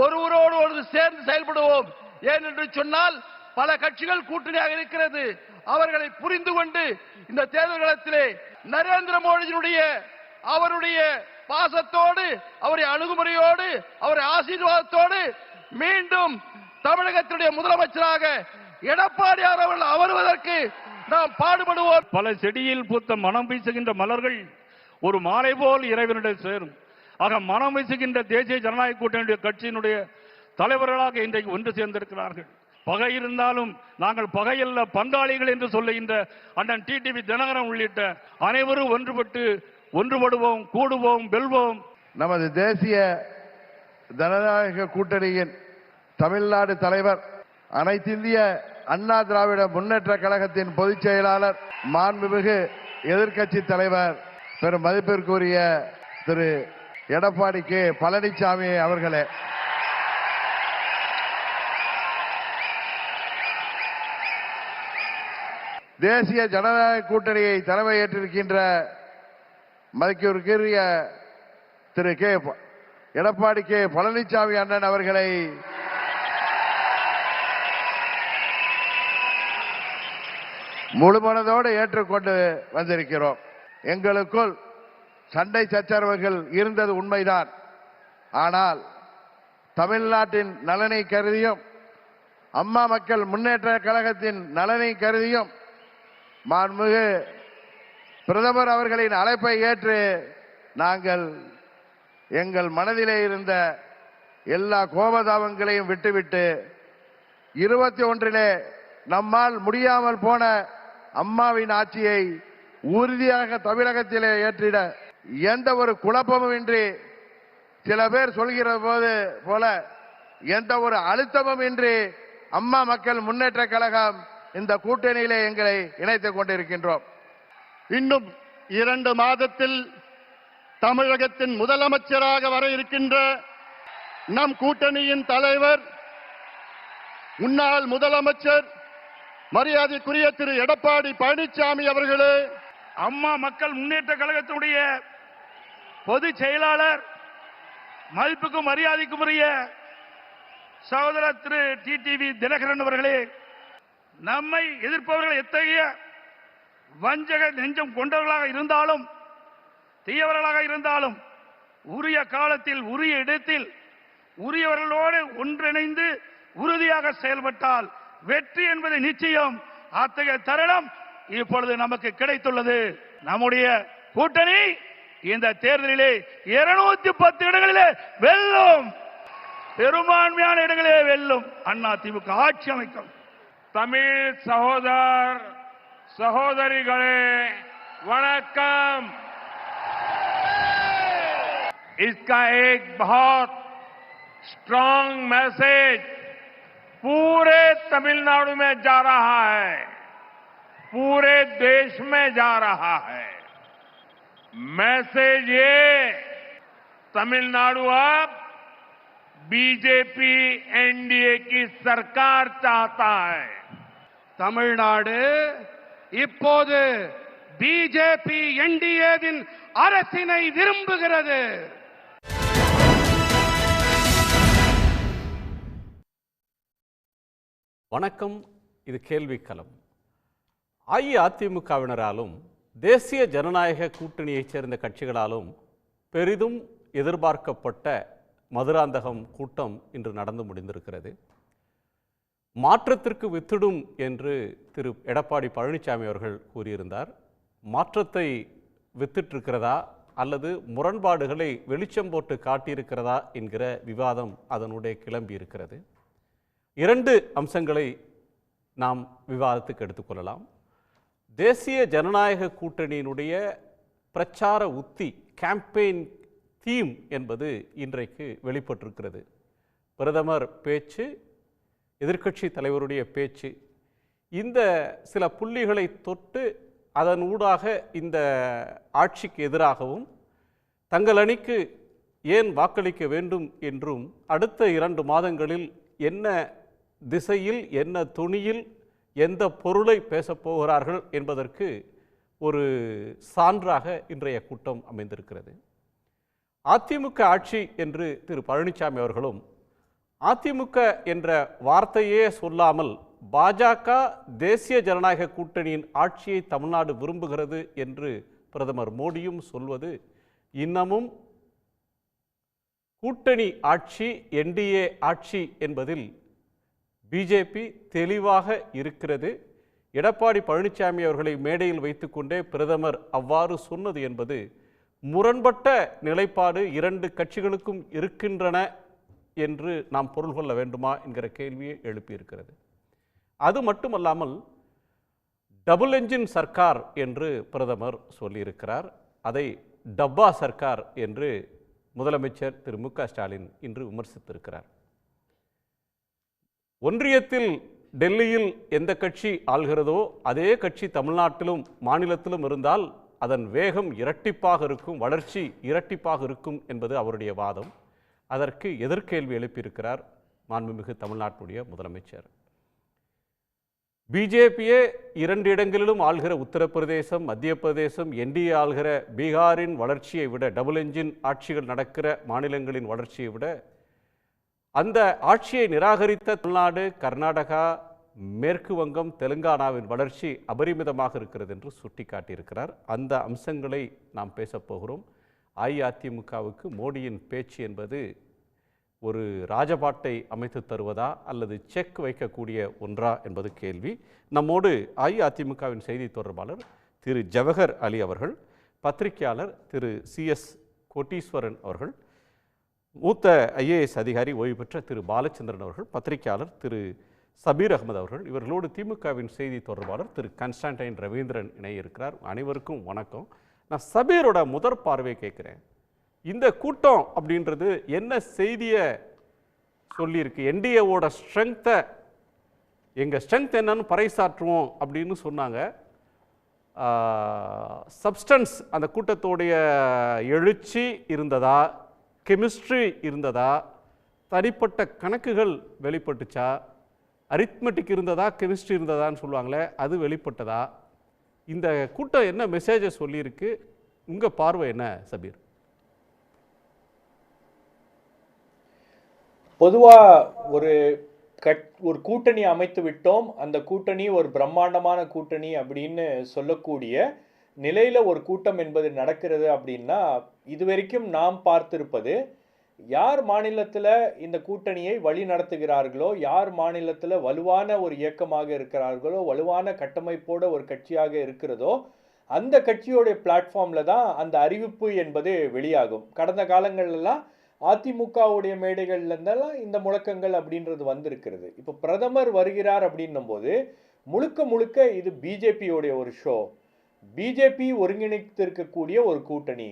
ஒருவரோடு ஒன்று சேர்ந்து செயல்படுவோம். ஏனென்று சொன்னால் பல கட்சிகள் கூட்டணியாக இருக்கிறது. அவர்களை புரிந்து கொண்டு இந்த தேர்தல் களத்திலே நரேந்திர மோடியினுடைய அவருடைய பாசத்தோடு, அவருடைய அணுகுமுறையோடு, அவருடைய ஆசீர்வாதத்தோடு மீண்டும் தமிழகத்தினுடைய முதலமைச்சராக எடப்பாடியார் அவர்கள் அமர்வதற்கு நாம் பாடுபடுவோம். பல செடியில் பூத்த மனம் வீசுகின்ற மலர்கள் ஒரு மாலை போல் இறைவனிடம் சேரும். ஆக மனம் வீசுகின்ற தேசிய ஜனநாயக கூட்டணியுடைய கட்சியினுடைய தலைவர்களாக இன்றைக்கு ஒன்று சேர்ந்திருக்கிறார்கள். பகை இருந்தாலும் நாங்கள் பகையல்ல பங்காளிகள் என்று சொல்லுகின்ற அண்ணன் டிடிவி தினகரன் உள்ளிட்ட அனைவரும் ஒன்றுபடுவோம், கூடுவோம், வெல்வோம். நமது தேசிய ஜனநாயக கூட்டணியின் தமிழ்நாடு தலைவர், அனைத்திந்திய அண்ணா திராவிட முன்னேற்ற கழகத்தின் பொதுச் செயலாளர், மாண்புமிகு எதிர்க்கட்சி தலைவர், பெரும் மதிப்பிற்குரிய திரு எடப்பாடி கே பழனிசாமி அவர்களே, தேசிய ஜனநாயக கூட்டணியை தலைமையேற்றிருக்கின்ற மதிப்பிற்குரிய திரு எடப்பாடி கே பழனிசாமி அண்ணன் அவர்களை முழுமனதோடு ஏற்றுக்கொண்டு வந்திருக்கிறோம். எங்களுக்குள் சண்டை சச்சரவுகள் இருந்தது உண்மைதான். ஆனால் தமிழ்நாட்டின் நலனை கருதியும், அம்மா மக்கள் முன்னேற்ற கழகத்தின் நலனை கருதியும், மாண்புமிகு பிரதமர் அவர்களின் அழைப்பை ஏற்று நாங்கள் எங்கள் மனதிலே இருந்த எல்லா கோபதாபங்களையும் விட்டுவிட்டு 21 நம்மால் முடியாமல் போன அம்மாவின் ஆட்சியை உறுதியாக தமிழகத்திலே ஏற்றிட எந்த ஒரு குழப்பமும் இன்றி, சில பேர் சொல்கிற போல எந்த ஒரு அழுத்தமும் இன்றி அம்மா மக்கள் முன்னேற்ற கழகம் இந்த கூட்டணியிலே எங்களை இணைத்துக் கொண்டிருக்கின்றோம். இன்னும் 2 மாதத்தில் தமிழகத்தின் முதலமைச்சராக வர இருக்கின்ற நம் கூட்டணியின் தலைவர், முன்னாள் முதலமைச்சர் மரியாதைக்குரிய திரு எடப்பாடி பழனிசாமி அவர்களே, அம்மா மக்கள் முன்னேற்ற கழகத்தினுடைய பொதுச் செயலாளர், மதிப்புக்கும் மரியாதைக்கும் உரிய சகோதரர் திரு டிடிவி தினகரன் அவர்களே, நம்மை எதிர்ப்பவர்கள் எத்தகைய வஞ்சக நெஞ்சம் கொண்டவர்களாக இருந்தாலும், தீயவர்களாக இருந்தாலும், உரிய காலத்தில் உரிய இடத்தில் உரியவர்களோடு ஒன்றிணைந்து உறுதியாக செயல்பட்டால் வெற்றி என்பது நிச்சயம். அத்தகைய தருணம் இப்பொழுது நமக்கு கிடைத்துள்ளது. நம்முடைய கூட்டணி இந்த தேர்தலிலே 210 இடங்களிலே வெல்லும், பெரும்பான்மையான இடங்களிலே வெல்லும். அண்ணா திமுக ஆட்சி அமைக்கும். தமிழ் சகோதர சகோதரிகளே वणक्कम। इसका एक बहुत स्ट्रांग मैसेज पूरे तमिलनाडु में जा रहा है, पूरे देश में जा रहा है। मैसेज ये, तमिलनाडु अब बीजेपी एनडीए की सरकार चाहता है। தமிழ்நாடு இப்போது பிஜேபி என்டிஏவின் அரசினை விரும்புகிறது. வணக்கம், இது கேள்விக்களம். அஇஅதிமுகவினராலும் தேசிய ஜனநாயக கூட்டணியைச் சேர்ந்த கட்சிகளாலும் பெரிதும் எதிர்பார்க்கப்பட்ட மதுராந்தகம் கூட்டம் இன்று நடந்து முடிந்திருக்கிறது. மாற்றத்திற்கு வித்திடும் என்று திரு எடப்பாடி பழனிசாமி அவர்கள் கூறியிருந்தார். மாற்றத்தை வித்திட்டிருக்கிறதா அல்லது முரண்பாடுகளை வெளிச்சம் போட்டு காட்டியிருக்கிறதா என்கிற விவாதம் அதனுடைய கிளம்பி இருக்கிறது. 2 அம்சங்களை நாம் விவாதத்துக்கு எடுத்துக்கொள்ளலாம். தேசிய ஜனநாயக கூட்டணியினுடைய பிரச்சார உத்தி, கேம்பெயின் தீம் என்பது இன்றைக்கு வெளிப்பட்டிருக்கிறது. பிரதமர் பேச்சு, எதிர்க்கட்சி தலைவருடைய பேச்சு, இந்த சில புள்ளிகளை தொட்டு அதன் ஊடாக இந்த ஆட்சிக்கு எதிராகவும் தங்கள் அணிக்கு ஏன் வாக்களிக்க வேண்டும் என்றும் அடுத்த 2 மாதங்களில் என்ன திசையில், என்ன துணியில், எந்த பொருளை பேசப்போகிறார்கள் என்பதற்கு ஒரு சான்றாக இன்றைய கூட்டம் அமைந்திருக்கிறது. அதிமுக ஆட்சி என்று திரு பழனிசாமி அவர்களும் அதிமுக என்ற வார்த்தையே சொல்லாமல் பாஜக தேசிய ஜனநாயக கூட்டணியின் ஆட்சியை தமிழ்நாடு விரும்புகிறது என்று பிரதமர் மோடியும் சொல்வது இன்னமும் கூட்டணி ஆட்சி என்டிஏ ஆட்சி என்பதில் பிஜேபி தெளிவாக இருக்கிறது. எடப்பாடி பழனிசாமி அவர்களை மேடையில் வைத்துக்கொண்டே பிரதமர் அவ்வாறு சொன்னது என்பது முரண்பட்ட நிலைப்பாடு இரண்டு கட்சிகளுக்கும் இருக்கின்றன என்று நாம் பொருள் கொள்ள வேண்டுமா என்கிற கேள்வியை எழுப்பியிருக்கிறது. அது மட்டுமல்லாமல் டபுள் என்ஜின் சர்க்கார் என்று பிரதமர் சொல்லியிருக்கிறார். அதை டப்பா சர்க்கார் என்று முதலமைச்சர் திரு மு.க. ஸ்டாலின் இன்று விமர்சித்திருக்கிறார். ஒன்றியத்தில் டெல்லியில் எந்த கட்சி ஆள்கிறதோ அதே கட்சி தமிழ்நாட்டிலும் மாநிலத்திலும் இருந்தால் அதன் வேகம் இரட்டிப்பாக இருக்கும், வளர்ச்சி இரட்டிப்பாக இருக்கும் என்பது அவருடைய வாதம். அதற்கு எதிர்கேள்வி எழுப்பியிருக்கிறார் மாண்புமிகு தமிழ்நாட்டுடைய முதலமைச்சர். பிஜேபியே 2 இடங்களிலும் ஆள்கிற உத்தரப்பிரதேசம், மத்திய பிரதேசம், என்டிஏ ஆள்கிற பீகாரின் வளர்ச்சியை விட, டபுள் என்ஜின் ஆட்சிகள் நடக்கிற மாநிலங்களின் வளர்ச்சியை விட அந்த ஆட்சியை நிராகரித்த தமிழ்நாடு, கர்நாடகா, மேற்கு வங்கம், தெலுங்கானாவின் வளர்ச்சி அபரிமிதமாக இருக்கிறது என்று சுட்டிக்காட்டியிருக்கிறார். அந்த அம்சங்களை நாம் பேசப்போகிறோம். அஇஅதிமுகவுக்கு மோடியின் பேச்சு என்பது ஒரு ராஜபாட்டை அமைத்து தருவதா அல்லது செக் வைக்கக்கூடிய ஒன்றா என்பது கேள்வி. நம்மோடு அஇஅதிமுகவின் செய்தி தொடர்பாளர் திரு ஜவஹர் அலி அவர்கள், பத்திரிகையாளர் திரு CS கோட்டீஸ்வரன் அவர்கள், மூத்த IAS அதிகாரி ஓய்வு பெற்ற திரு பாலச்சந்திரன் அவர்கள், பத்திரிகையாளர் திரு சபீர் அகமது அவர்கள், இவர்களோடு திமுகவின் செய்தி தொடர்பாளர் திரு கன்ஸ்டான்டைன் ரவீந்திரன் இணைய இருக்கிறார். அனைவருக்கும் வணக்கம். நான் சபீரோட முதற் பார்வை கேட்குறேன். இந்த கூட்டம் அப்படின்றது என்ன செய்தியை சொல்லியிருக்கு? என்டிஏவோட ஸ்ட்ரென்த்தை, எங்கள் ஸ்ட்ரென்த் என்னன்னு பறைசாற்றுவோம் அப்படின்னு சொன்னாங்க. சப்ஸ்டன்ஸ், அந்த கூட்டத்தோடைய எழுச்சி இருந்ததா, கெமிஸ்ட்ரி இருந்ததா, தனிப்பட்ட கணக்குகள் வெளிப்பட்டுச்சா, அரித்மெட்டிக் இருந்ததா, கெமிஸ்ட்ரி இருந்ததான்னு சொல்லுவாங்களே அது வெளிப்பட்டதா? இந்த கூட்டம் என்ன மெசேஜை சொல்லியிருக்கு? உங்கள் பார்வை என்ன சபீர்? பொதுவாக ஒரு கூட்டணி அமைத்து விட்டோம், அந்த கூட்டணி ஒரு பிரம்மாண்டமான கூட்டணி அப்படின்னு சொல்லக்கூடிய நிலையில் ஒரு கூட்டம் என்பது நடக்கிறது அப்படின்னா, இதுவரைக்கும் நாம் பார்த்திருப்பது, யார் மாநிலத்தில் இந்த கூட்டணியை வழி நடத்துகிறார்களோ, யார் மாநிலத்தில் வலுவான ஒரு இயக்கமாக இருக்கிறார்களோ, வலுவான கட்டமைப்போட ஒரு கட்சியாக இருக்கிறதோ, அந்த கட்சியோடைய பிளாட்ஃபார்மில் தான் அந்த அறிவிப்பு என்பது வெளியாகும். கடந்த காலங்கள்லாம் அதிமுகவுடைய மேடைகள்ல இருந்தெல்லாம் இந்த முழக்கங்கள் அப்படின்றது வந்திருக்கிறது. இப்போ பிரதமர் வருகிறார் அப்படின்னும் போது முழுக்க முழுக்க இது பிஜேபியோடைய ஒரு ஷோ, பிஜேபி ஒருங்கிணைத்திருக்கக்கூடிய ஒரு கூட்டணி,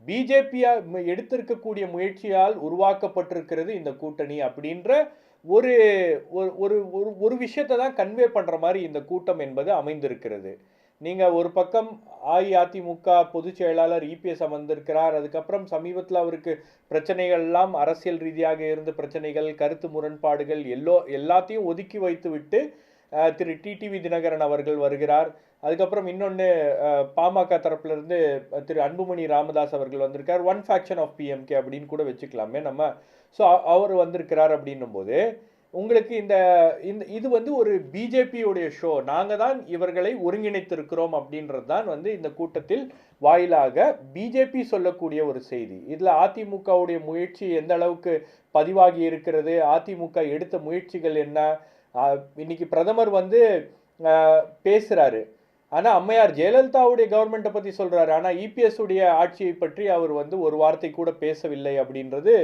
பிஜேபியா எடுத்திருக்கக்கூடிய முயற்சியால் உருவாக்கப்பட்டிருக்கிறது இந்த கூட்டணி அப்படின்ற ஒரு ஒரு விஷயத்தை தான் கன்வே பண்ற மாதிரி இந்த கூட்டம் என்பது அமைந்திருக்கிறது. நீங்க ஒரு பக்கம் அஇஅதிமுக பொதுச் செயலாளர் EPS அமர்ந்திருக்கிறார். அதுக்கப்புறம் சமீபத்தில் அவருக்கு பிரச்சனைகள் எல்லாம் அரசியல் ரீதியாக இருந்த பிரச்சனைகள், கருத்து முரண்பாடுகள் எல்லாத்தையும் ஒதுக்கி வைத்து விட்டு திரு TTV தினகரன் அவர்கள் வருகிறார். அதுக்கப்புறம் இன்னொன்று பாமக தரப்பிலிருந்து திரு அன்புமணி ராமதாஸ் அவர்கள் வந்திருக்கார். ஒன் ஃபேக்ஷன் ஆஃப் PMK அப்படின்னு கூட வச்சுக்கலாமே நம்ம. ஸோ அவர் வந்திருக்கிறார் அப்படின்னும் போது உங்களுக்கு இது வந்து ஒரு பிஜேபியோடைய ஷோ, நாங்கள் தான் இவர்களை ஒருங்கிணைத்திருக்கிறோம் அப்படின்றது தான் வந்து இந்த கூட்டத்தில் வாயிலாக பிஜேபி சொல்லக்கூடிய ஒரு செய்தி. இதில் அதிமுகவுடைய முயற்சி எந்த அளவுக்கு பதிவாகி இருக்கிறது, அதிமுக எடுத்த முயற்சிகள் என்ன, இன்னைக்கு பிரதமர் வந்து பேசுறாரு, ஆனா அம்மையார் ஜெயலலிதாவுடைய கவர்மெண்ட்டை பத்தி சொல்றாரு, ஆனா EPS உடைய ஆட்சியை பற்றி அவர் வந்து ஒரு வார்த்தை கூட பேசவில்லை அப்படின்றது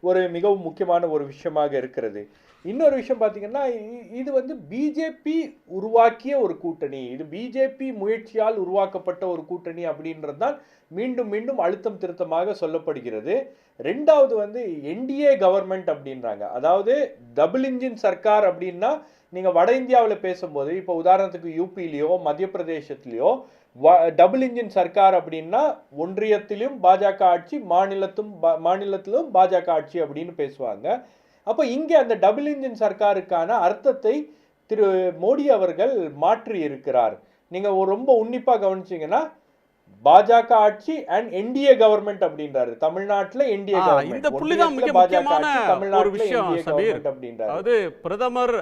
ஒரு மிகவும் முக்கியமான ஒரு விஷயமாக இருக்கிறது. இன்னொரு விஷயம் பார்த்தீங்கன்னா, இது வந்து பிஜேபி உருவாக்கிய ஒரு கூட்டணி, இது பிஜேபி முயற்சியால் உருவாக்கப்பட்ட ஒரு கூட்டணி அப்படின்றது தான் மீண்டும் மீண்டும் அழுத்தம் திருத்தமாக சொல்லப்படுகிறது. ரெண்டாவது வந்து NDA கவர்மெண்ட் அப்படின்றாங்க. அதாவது டபுள் இன்ஜின் சர்க்கார் அப்படின்னா, நீங்க வட இந்தியாவில் பேசும்போது, இப்போ உதாரணத்துக்கு யூபிலேயோ மத்திய பிரதேசத்திலேயோ டபுள் இன்ஜின் சர்க்கார் அப்படின்னா ஒன்றியத்திலும் பாஜக ஆட்சி, மாநிலத்திலும் பாஜக ஆட்சி அப்படின்னு பேசுவாங்க. அப்போ இங்கே அந்த டபுள் இன்ஜின் சர்க்காருக்கான அர்த்தத்தை திரு மோடி அவர்கள் மாற்றி இருக்கிறார். நீங்க ரொம்ப உன்னிப்பா கவனிச்சீங்கன்னா, பாஜக ஆட்சி அண்ட் என்டிஏ கவர்மெண்ட் அப்படின்றாரு. தமிழ்நாட்டுல என்டிஏ கவர்மெண்ட். இந்த புள்ளிதான் மிக முக்கியமான ஒரு விஷயம் சபீர். அப்படின்றாரு. அதாவது பிரதமர்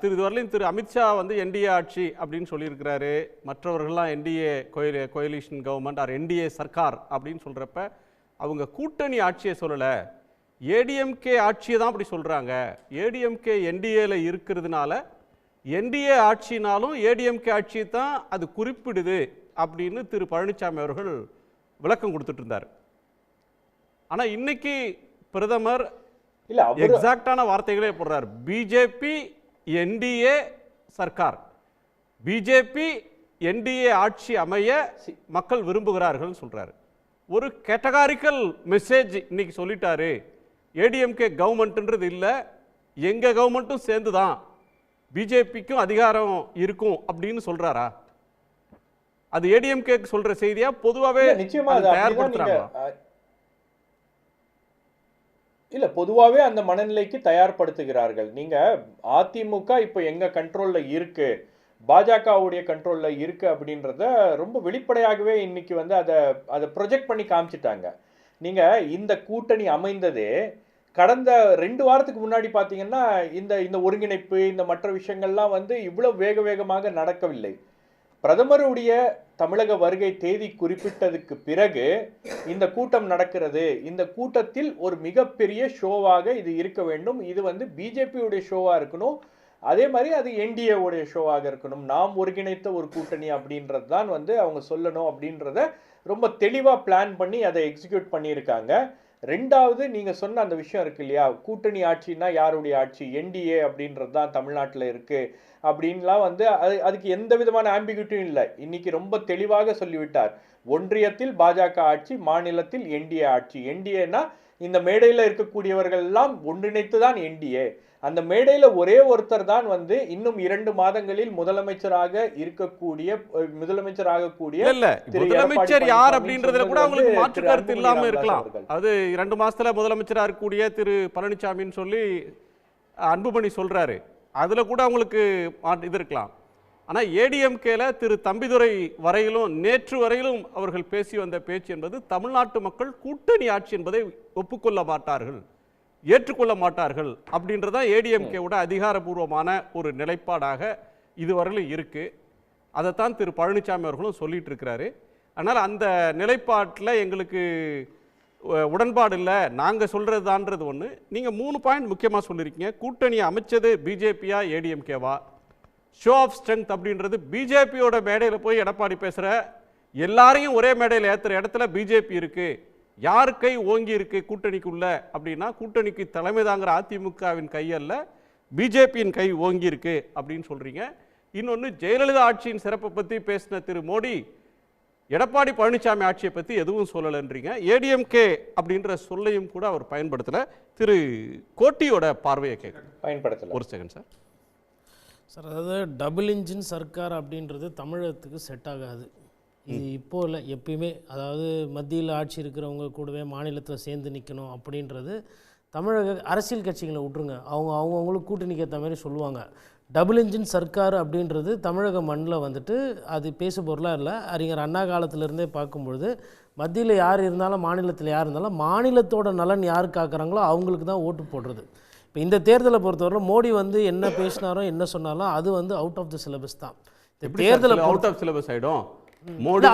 இதுவரையிலும் திரு அமித்ஷா வந்து என்டிஏ ஆட்சி அப்படின்னு சொல்லியிருக்கிறாரு. மற்றவர்கள்லாம் NDA coalition government or NDA சர்க்கார் அப்படின்னு சொல்றப்ப அவங்க கூட்டணி ஆட்சியை சொல்லல, ஏடிஎம்கே ஆட்சியை தான் அப்படி சொல்றாங்க. ஏடிஎம்கே என்டிஏல இருக்கிறதுனால என்டிஏ ஆட்சினாலும் ஏடிஎம்கே ஆட்சியை தான் அது குறிப்பிடுது அப்படின்னு திரு பழனிசாமி அவர்கள் விளக்கம் கொடுத்துட்டு இருந்தார். ஆனா இன்னைக்கு பிரதமர் இல்ல எக்ஸாக்டான வார்த்தைகளே போடுறார். BJP NDA Sarkar, BJP NDA ஆட்சி அமைய மக்கள் விரும்புகிறார்கள் சொல்றாரு. ஒரு கேட்டகாரிக்கல் மெசேஜ் இன்னைக்கு சொல்லிட்டாரு. ஏடிஎம்கே கவர்மெண்ட்ன்றது இல்ல, எங்க கவர்மெண்ட்டும் சேர்ந்துதான் பிஜேபிக்கும் அதிகாரம் இருக்கும் அப்படின்னு சொல்றாரா? அது ஏடிஎம்கே சொல்ற செய்தியா பொதுவாவே நிச்சயமா தயார்படுத்துறாங்க? இல்ல பொதுவாவே அந்த மனநிலைக்கு தயார்படுத்துகிறார்கள். நீங்க அதிமுக இப்ப எங்க கண்ட்ரோல்ல இருக்கு, பாஜகவுடைய கண்ட்ரோல்ல இருக்கு அப்படின்றத ரொம்ப வெளிப்படையாகவே இன்னைக்கு வந்து அதை ப்ரொஜெக்ட் பண்ணி காமிச்சிட்டாங்க. நீங்க இந்த கூட்டணி அமைந்ததே கடந்த 2 வாரத்துக்கு முன்னாடி பாத்தீங்கன்னா இந்த ஒருங்கிணைப்பு இந்த மற்ற விஷயங்கள்லாம் வந்து இவ்வளவு வேகமாக நடக்கவில்லை. பிரதமருடைய தமிழக வருகை தேதி குறிப்பிட்டதுக்கு பிறகு இந்த கூட்டம் நடக்கிறது. இந்த கூட்டத்தில் ஒரு மிகப்பெரிய ஷோவாக இது இருக்க வேண்டும். இது வந்து பிஜேபியுடைய ஷோவா இருக்கணும், அதே மாதிரி அது என்டிஏ உடைய ஷோவாக இருக்கணும். நாம் ஒருங்கிணைத்த ஒரு கூட்டணி அப்படின்றது தான் வந்து அவங்க சொல்லணும் அப்படின்றத ரொம்ப தெளிவா பிளான் பண்ணி அதை எக்ஸிக்யூட் பண்ணியிருக்காங்க. ரெண்டாவது நீங்க சொன்ன அந்த விஷயம் இருக்கு இல்லையா, கூட்டணி ஆட்சின்னா யாருடைய ஆட்சி, என்டிஏ அப்படின்றது தான் தமிழ்நாட்டில் இருக்கு அப்படின்லாம் வந்து அதுக்கு எந்த விதமான ஆம்பிகிட்டியும் இல்லை. இன்னைக்கு ரொம்ப தெளிவாக சொல்லிவிட்டார். ஒன்றியத்தில் பாஜக ஆட்சி, மாநிலத்தில் என்டிஏ ஆட்சி. என்டிஏனா இந்த மேடையில் இருக்கக்கூடியவர்கள் எல்லாம் ஒன்றிணைத்து தான் என்டிஏ. அந்த மேடையில ஒரே ஒருத்தர் தான் வந்து இன்னும் 2 மாதங்களில் முதலமைச்சராக முதலமைச்சராகக்கூடிய முதலமைச்சர் யார் அப்படின்றதுல கூட அவங்களுக்கு மாற்று கருத்து இல்லாம இருக்கலாம். அது 2 மாசத்துல முதலமைச்சரா இருக்கக்கூடிய திரு பழனிசாமின்னு சொல்லி அன்புமணி சொல்றாரு, அதுல கூட அவங்களுக்கு இது இருக்கலாம். ஆனா ஏடிஎம்கேல திரு தம்பிதுரை வரையிலும் நேற்று வரையிலும் அவர்கள் பேசி வந்த பேச்சு என்பது தமிழ்நாட்டு மக்கள் கூட்டணி ஆட்சி என்பதை ஒப்புக்கொள்ள மாட்டார்கள், ஏற்றுக்கொள்ள மாட்டார்கள் அப்படின்றதா ஏடிஎம்கேவோட அதிகாரபூர்வமான ஒரு நிலைப்பாடாக இதுவரையிலும் இருக்கு. அதைத்தான் திரு பழனிசாமி அவர்களும் சொல்லிட்டு இருக்கிறாரு. அதனால் அந்த நிலைப்பாட்டில் எங்களுக்கு உடன்பாடு இல்லை, நாங்கள் சொல்கிறது தான்றது ஒன்று. நீங்கள் 3 பாயிண்ட் முக்கியமாக சொல்லியிருக்கீங்க. கூட்டணியை அமைச்சது பிஜேபியா ஏடிஎம்கேவா? ஷோ ஆஃப் ஸ்ட்ரென்த் அப்படின்றது பிஜேபியோட மேடையில் போய் எடப்பாடி பேசுகிற எல்லாரையும் ஒரே மேடையில் ஏற்றுற இடத்துல பிஜேபி இருக்குது. யார் கை ஓங்கி இருக்கு கூட்டணிக்குள்ள அப்படின்னா கூட்டணிக்கு தலைமை தாங்கிற அதிமுகவின் கையல்ல, பிஜேபியின் கை ஓங்கி இருக்கு அப்படின்னு சொல்றீங்க. இன்னொன்று, ஜெயலலிதா ஆட்சியின் சிறப்பை பற்றி பேசின திரு மோடி எடப்பாடி பழனிசாமி ஆட்சியை பற்றி எதுவும் சொல்லலைன்றீங்க. ஏடிஎம்கே அப்படின்ற சொல்லையும் கூட அவர் பயன்படுத்தல. திரு கோட்டியோட பார்வையை கேட்க பயன்படுத்தல. ஒரு செகண்ட் சார். சார், அதாவது டபுள் இன்ஜின் சர்க்கார் அப்படின்றது தமிழகத்துக்கு செட் ஆகாது. இது இப்போ இல்லை, எப்பயுமே. அதாவது மத்தியில் ஆட்சி இருக்கிறவங்க கூடவே மாநிலத்தில் சேர்ந்து நிற்கணும் அப்படின்றது தமிழக அரசியல் கட்சிகளை விட்டுருங்க, அவங்களுக்கு கூட்டணிக்கு ஏற்ற மாதிரி சொல்லுவாங்க. டபுள் இன்ஜின் சர்க்கார் அப்படின்றது தமிழக மண்ணில் வந்துட்டு அது பேசு பொருளாக இல்லை. அறிஞர் அண்ணா காலத்திலேருந்தே பார்க்கும்பொழுது மத்தியில் யார் இருந்தாலும் மாநிலத்தில் யார் இருந்தாலும் மாநிலத்தோட நலன் யார் காக்குறாங்களோ அவங்களுக்கு தான் ஓட்டு போடுறது. இப்போ இந்த தேர்தலை பொறுத்தவரை மோடி வந்து என்ன பேசினாரோ என்ன சொன்னாலும் அது வந்து அவுட் ஆஃப் த சிலபஸ் தான். இந்த தேர்தல் அவுட் ஆஃப் சிலபஸ் ஆகிடும். மோடி